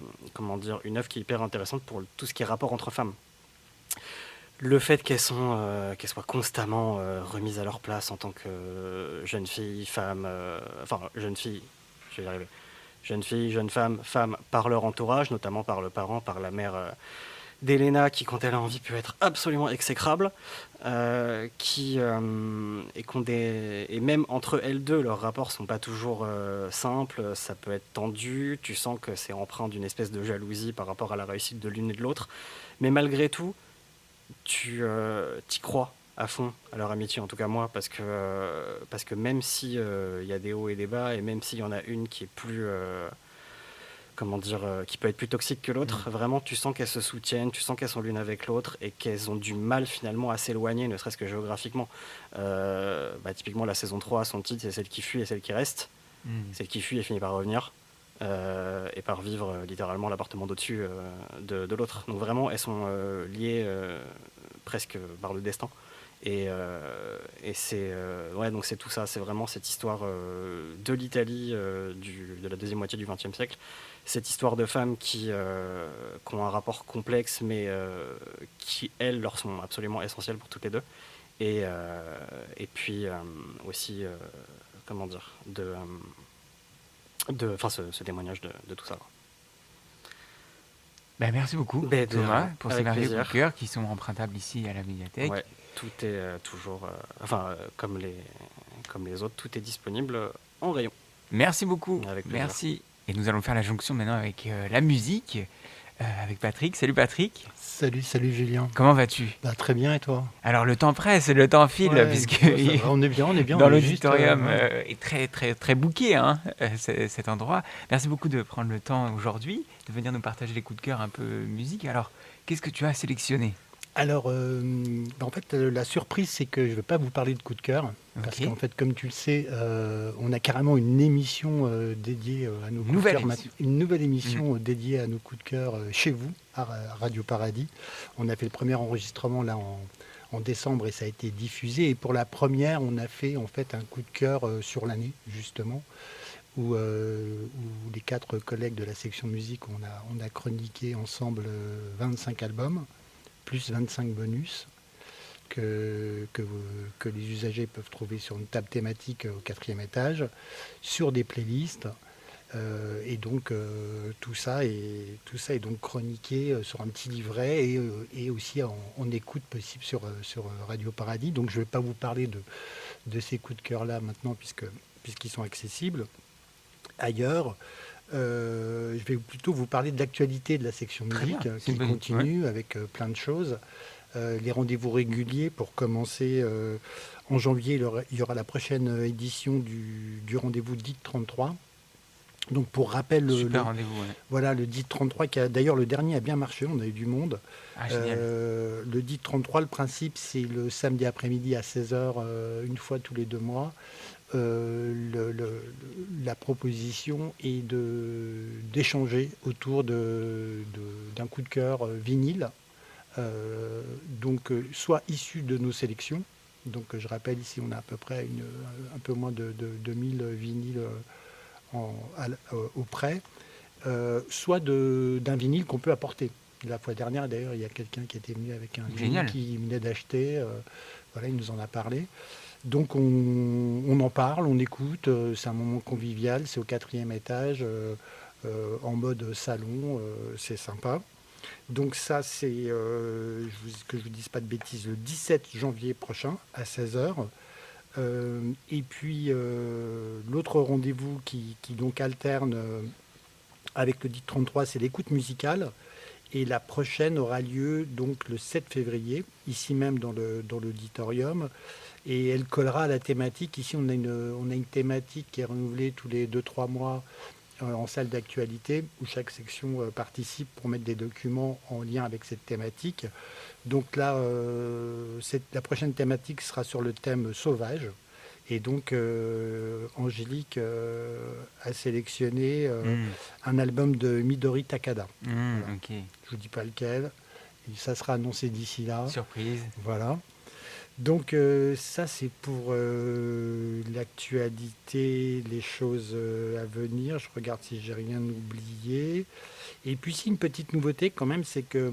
œuvre qui est hyper intéressante pour tout ce qui est rapport entre femmes. Le fait qu'elles soient constamment remises à leur place en tant que jeunes filles, femmes, jeunes filles, je vais y arriver, jeunes filles, jeunes femmes, femmes par leur entourage, notamment par le parent, par la mère d'Elena, qui quand elle a envie peut être absolument exécrable, et même entre elles deux, leurs rapports sont pas toujours simples, ça peut être tendu, tu sens que c'est empreint d'une espèce de jalousie par rapport à la réussite de l'une et de l'autre, mais malgré tout, tu t'y crois à fond à leur amitié, en tout cas moi, parce que même si y a des hauts et des bas, et même s'il y en a une qui est plus... qui peut être plus toxique que l'autre, vraiment tu sens qu'elles se soutiennent, tu sens qu'elles sont l'une avec l'autre et qu'elles ont du mal finalement à s'éloigner, ne serait-ce que géographiquement. Typiquement la saison 3, son titre c'est celle qui fuit et celle qui reste. Celle qui fuit et finit par revenir et par vivre littéralement l'appartement d'au-dessus de l'autre. Donc vraiment elles sont liées presque par le destin. Et c'est donc c'est tout ça, c'est vraiment cette histoire de l'Italie de la deuxième moitié du XXe siècle, cette histoire de femmes qui ont un rapport complexe mais qui elles leur sont absolument essentielles pour toutes les deux, et puis aussi ce témoignage de tout ça. Merci beaucoup Thomas pour ces merveilleux coups de cœur qui sont empruntables ici à la médiathèque. Ouais, tout est toujours, comme les autres, tout est disponible en rayon. Merci beaucoup. Avec plaisir. Merci. Et nous allons faire la jonction maintenant avec la musique, avec Patrick. Salut Patrick. Salut Julien. Comment vas-tu ? Très bien, et toi ? Alors le temps presse, le temps file, puisque on est bien. Dans l'auditorium est très très très bouqué cet endroit. Merci beaucoup de prendre le temps aujourd'hui de venir nous partager les coups de cœur un peu musique. Alors qu'est-ce que tu as sélectionné ? Alors, en fait, la surprise, c'est que je ne vais pas vous parler de coup de cœur, parce qu'en fait, comme tu le sais, on a carrément une émission dédiée à nos coups de cœur. Une nouvelle émission dédiée à nos coups de cœur chez vous, à Radio Paradis. On a fait le premier enregistrement là en décembre et ça a été diffusé. Et pour la première, on a fait en fait un coup de cœur sur l'année, justement, où les 4 collègues de la section musique, on a chroniqué ensemble 25 albums. Plus 25 bonus que les usagers peuvent trouver sur une table thématique au 4e étage, sur des playlists. Et donc tout ça est donc chroniqué sur un petit livret et aussi en écoute possible sur Radio Paradis. Donc je ne vais pas vous parler de ces coups de cœur-là maintenant puisqu'ils sont accessibles ailleurs. Je vais plutôt vous parler de l'actualité de la section musique qui continue avec plein de choses. Les rendez-vous réguliers pour commencer. En janvier, il y aura la prochaine édition du rendez-vous DIT 33. Donc pour rappel, voilà, le DIT 33, qui a d'ailleurs le dernier a bien marché, on a eu du monde. Le DIT 33, le principe c'est le samedi après-midi à 16h, une fois tous les 2 mois. La proposition est d'échanger autour d'un coup de cœur vinyle, donc soit issu de nos sélections, Donc je rappelle, ici on a à peu près un peu moins de 2000 vinyles au prêt, soit d'un vinyle qu'on peut apporter. La fois dernière, d'ailleurs, il y a quelqu'un qui était venu avec un vinyle qu'il venait d'acheter. Voilà, il nous en a parlé. Donc on en parle, on écoute, c'est un moment convivial, c'est au 4e étage, en mode salon, c'est sympa. Donc ça, c'est, que je ne vous dise pas de bêtises, le 17 janvier prochain à 16h. Et puis l'autre rendez-vous qui donc alterne avec le DIC 33, c'est l'écoute musicale. Et la prochaine aura lieu donc le 7 février, ici même dans l'auditorium. Et elle collera à la thématique. Ici, on a une thématique qui est renouvelée tous les 2-3 mois en salle d'actualité, où chaque section participe pour mettre des documents en lien avec cette thématique. Donc là, la prochaine thématique sera sur le thème sauvage. Et donc, Angélique a sélectionné un album de Midori Takada. Voilà. Ok. Je ne vous dis pas lequel. Et ça sera annoncé d'ici là. Surprise. Voilà. Donc ça, c'est pour l'actualité, les choses à venir. Je regarde si j'ai rien oublié. Et puis, si une petite nouveauté quand même, c'est que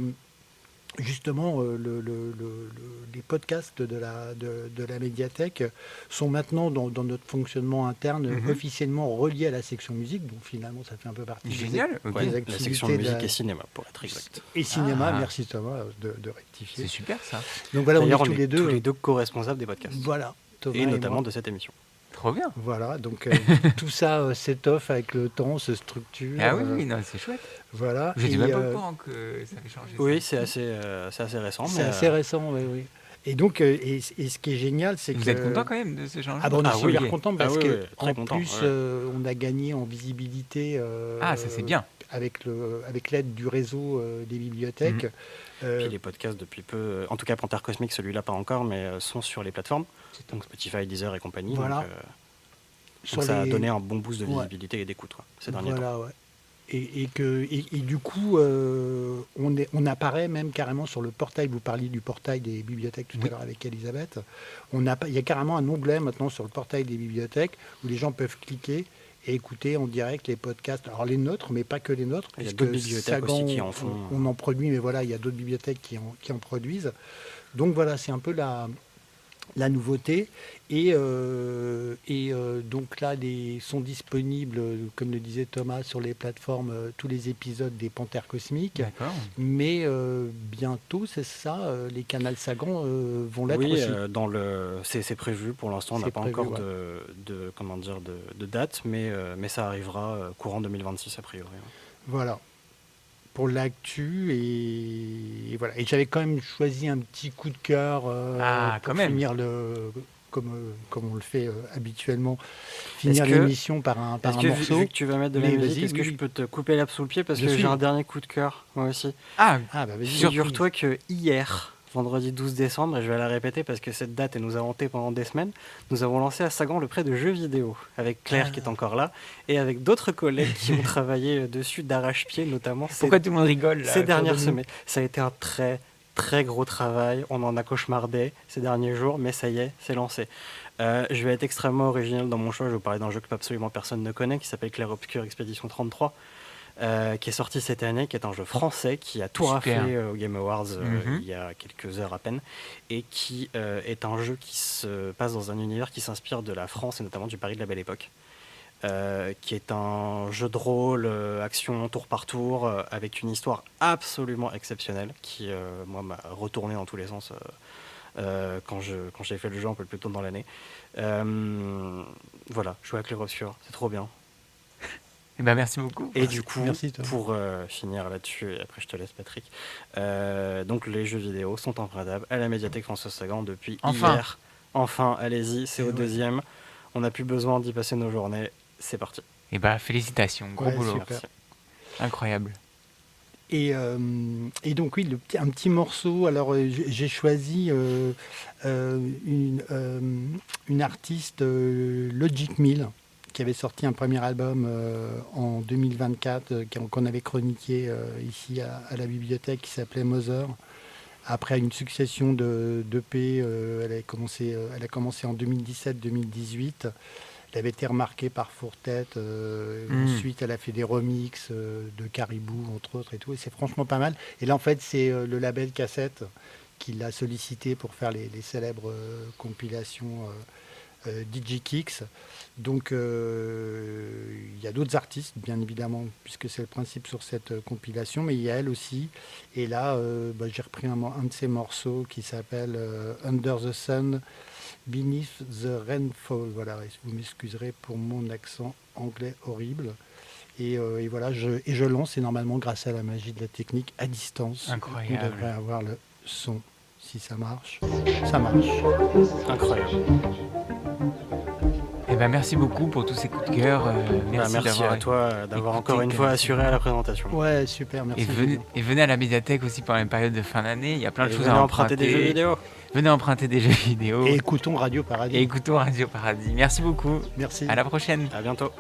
justement, les podcasts de la médiathèque sont maintenant dans notre fonctionnement interne officiellement reliés à la section musique. Donc finalement, ça fait un peu partie Génial. des activités. La section musique et cinéma, pour être exact. Et cinéma, merci Thomas de rectifier. C'est super ça. Donc voilà, D'ailleurs, on est tous les deux co-responsables des podcasts. Voilà. Thomas Et notamment moi. de cette émission. Trop bien. Voilà, donc tout ça s'étoffe avec le temps, se structure. Ah oui, non, c'est chouette. Voilà. Je n'étais même pas au courant que ça avait changé. Oui, ça. c'est assez récent. C'est assez récent, oui. Et donc, et ce qui est génial, c'est que... Vous êtes content quand même de ce changement? Ah bon, on est super content parce oui, qu'en content, plus, on a gagné en visibilité. Ça c'est bien. Avec l'aide du réseau des bibliothèques. Puis les podcasts depuis peu, en tout cas Panthère Cosmique, celui-là pas encore, mais sont sur les plateformes, donc Spotify, Deezer et compagnie. Voilà. Donc ça a donné un bon boost de visibilité et d'écoute ces derniers temps. Ouais. Et du coup, on apparaît même carrément sur le portail. Vous parliez du portail des bibliothèques tout à l'heure avec Elisabeth. Il y a carrément un onglet maintenant sur le portail des bibliothèques où les gens peuvent cliquer et écouter en direct les podcasts. Alors les nôtres, mais pas que les nôtres. Il y a d'autres bibliothèques aussi qui en font. On en produit, mais voilà, il y a d'autres bibliothèques qui en produisent. Donc voilà, c'est un peu la nouveauté. Et donc là, sont disponibles, comme le disait Thomas, sur les plateformes, tous les épisodes des Panthères Cosmiques. D'accord. Mais bientôt, c'est ça, les Canal Sagan vont l'être aussi. C'est prévu. Pour l'instant, on n'a pas encore de date, mais ça arrivera courant 2026 a priori. Voilà. Pour l'actu et voilà. Et j'avais quand même choisi un petit coup de cœur pour finir comme on le fait habituellement, finir l'émission par un morceau. Vu que tu vas mettre de la musique, est-ce que je peux te couper l'herbe sous le pied parce que j'ai un dernier coup de cœur moi aussi. Vas-y. Figure-toi que hier, vendredi 12 décembre, et je vais la répéter parce que cette date elle nous a hanté pendant des semaines, nous avons lancé à Sagan le prêt de jeux vidéo avec Claire qui est encore là et avec d'autres collègues qui ont travaillé dessus d'arrache-pied notamment. Pourquoi tout le monde rigole là, ces dernières semaines? Ça a été un très très gros travail, on en a cauchemardé ces derniers jours, mais ça y est, c'est lancé. Je vais être extrêmement original dans mon choix, je vais vous parler d'un jeu que absolument personne ne connaît qui s'appelle Clair Obscur Expédition 33. Qui est sorti cette année, qui est un jeu français qui a tout raflé au Game Awards il y a quelques heures à peine, et qui est un jeu qui se passe dans un univers qui s'inspire de la France et notamment du Paris de la Belle Époque, qui est un jeu de rôle, action tour par tour, avec une histoire absolument exceptionnelle, qui moi m'a retourné dans tous les sens quand j'ai fait le jeu un peu plus tôt dans l'année. Voilà, jouer à Clair Obscur, c'est trop bien. Merci beaucoup. Et du coup, merci, pour finir là-dessus, et après je te laisse Patrick, donc les jeux vidéo sont empruntables à la médiathèque François Sagan depuis hier. Enfin, allez-y, c'est au deuxième. On n'a plus besoin d'y passer nos journées. C'est parti. Félicitations, gros boulot. Merci. Incroyable. Et donc oui, un petit morceau. Alors j'ai choisi une artiste, Logic Mill, qui avait sorti un premier album en 2024, qu'on avait chroniqué ici à la bibliothèque, qui s'appelait Mother. après une succession d'EP. Elle a commencé en 2017-2018. Elle avait été remarquée par Fourtet. Ensuite, elle a fait des remixes de Caribou, entre autres, et tout. Et c'est franchement pas mal. Et là, en fait, c'est le label Cassette qui l'a sollicité pour faire les célèbres compilations DigiKicks. Donc, il y a d'autres artistes, bien évidemment, puisque c'est le principe sur cette compilation, mais il y a elle aussi. Et là, j'ai repris un de ses morceaux qui s'appelle Under the Sun, Beneath the Rainfall. Voilà, vous m'excuserez pour mon accent anglais horrible. Et voilà, je lance, et normalement, grâce à la magie de la technique, à distance, Incroyable. on devrait avoir le son. Si ça marche, ça marche. Incroyable. Eh ben, merci beaucoup pour tous ces coups de cœur. Merci à toi d'avoir encore une fois assuré à la présentation. Ouais, super, merci. Et venez à la médiathèque aussi pendant les périodes de fin d'année. Il y a plein de choses à emprunter des jeux vidéo. Venez emprunter des jeux vidéo. Et écoutons Radio Paradis. Merci beaucoup. Merci. À la prochaine. À bientôt.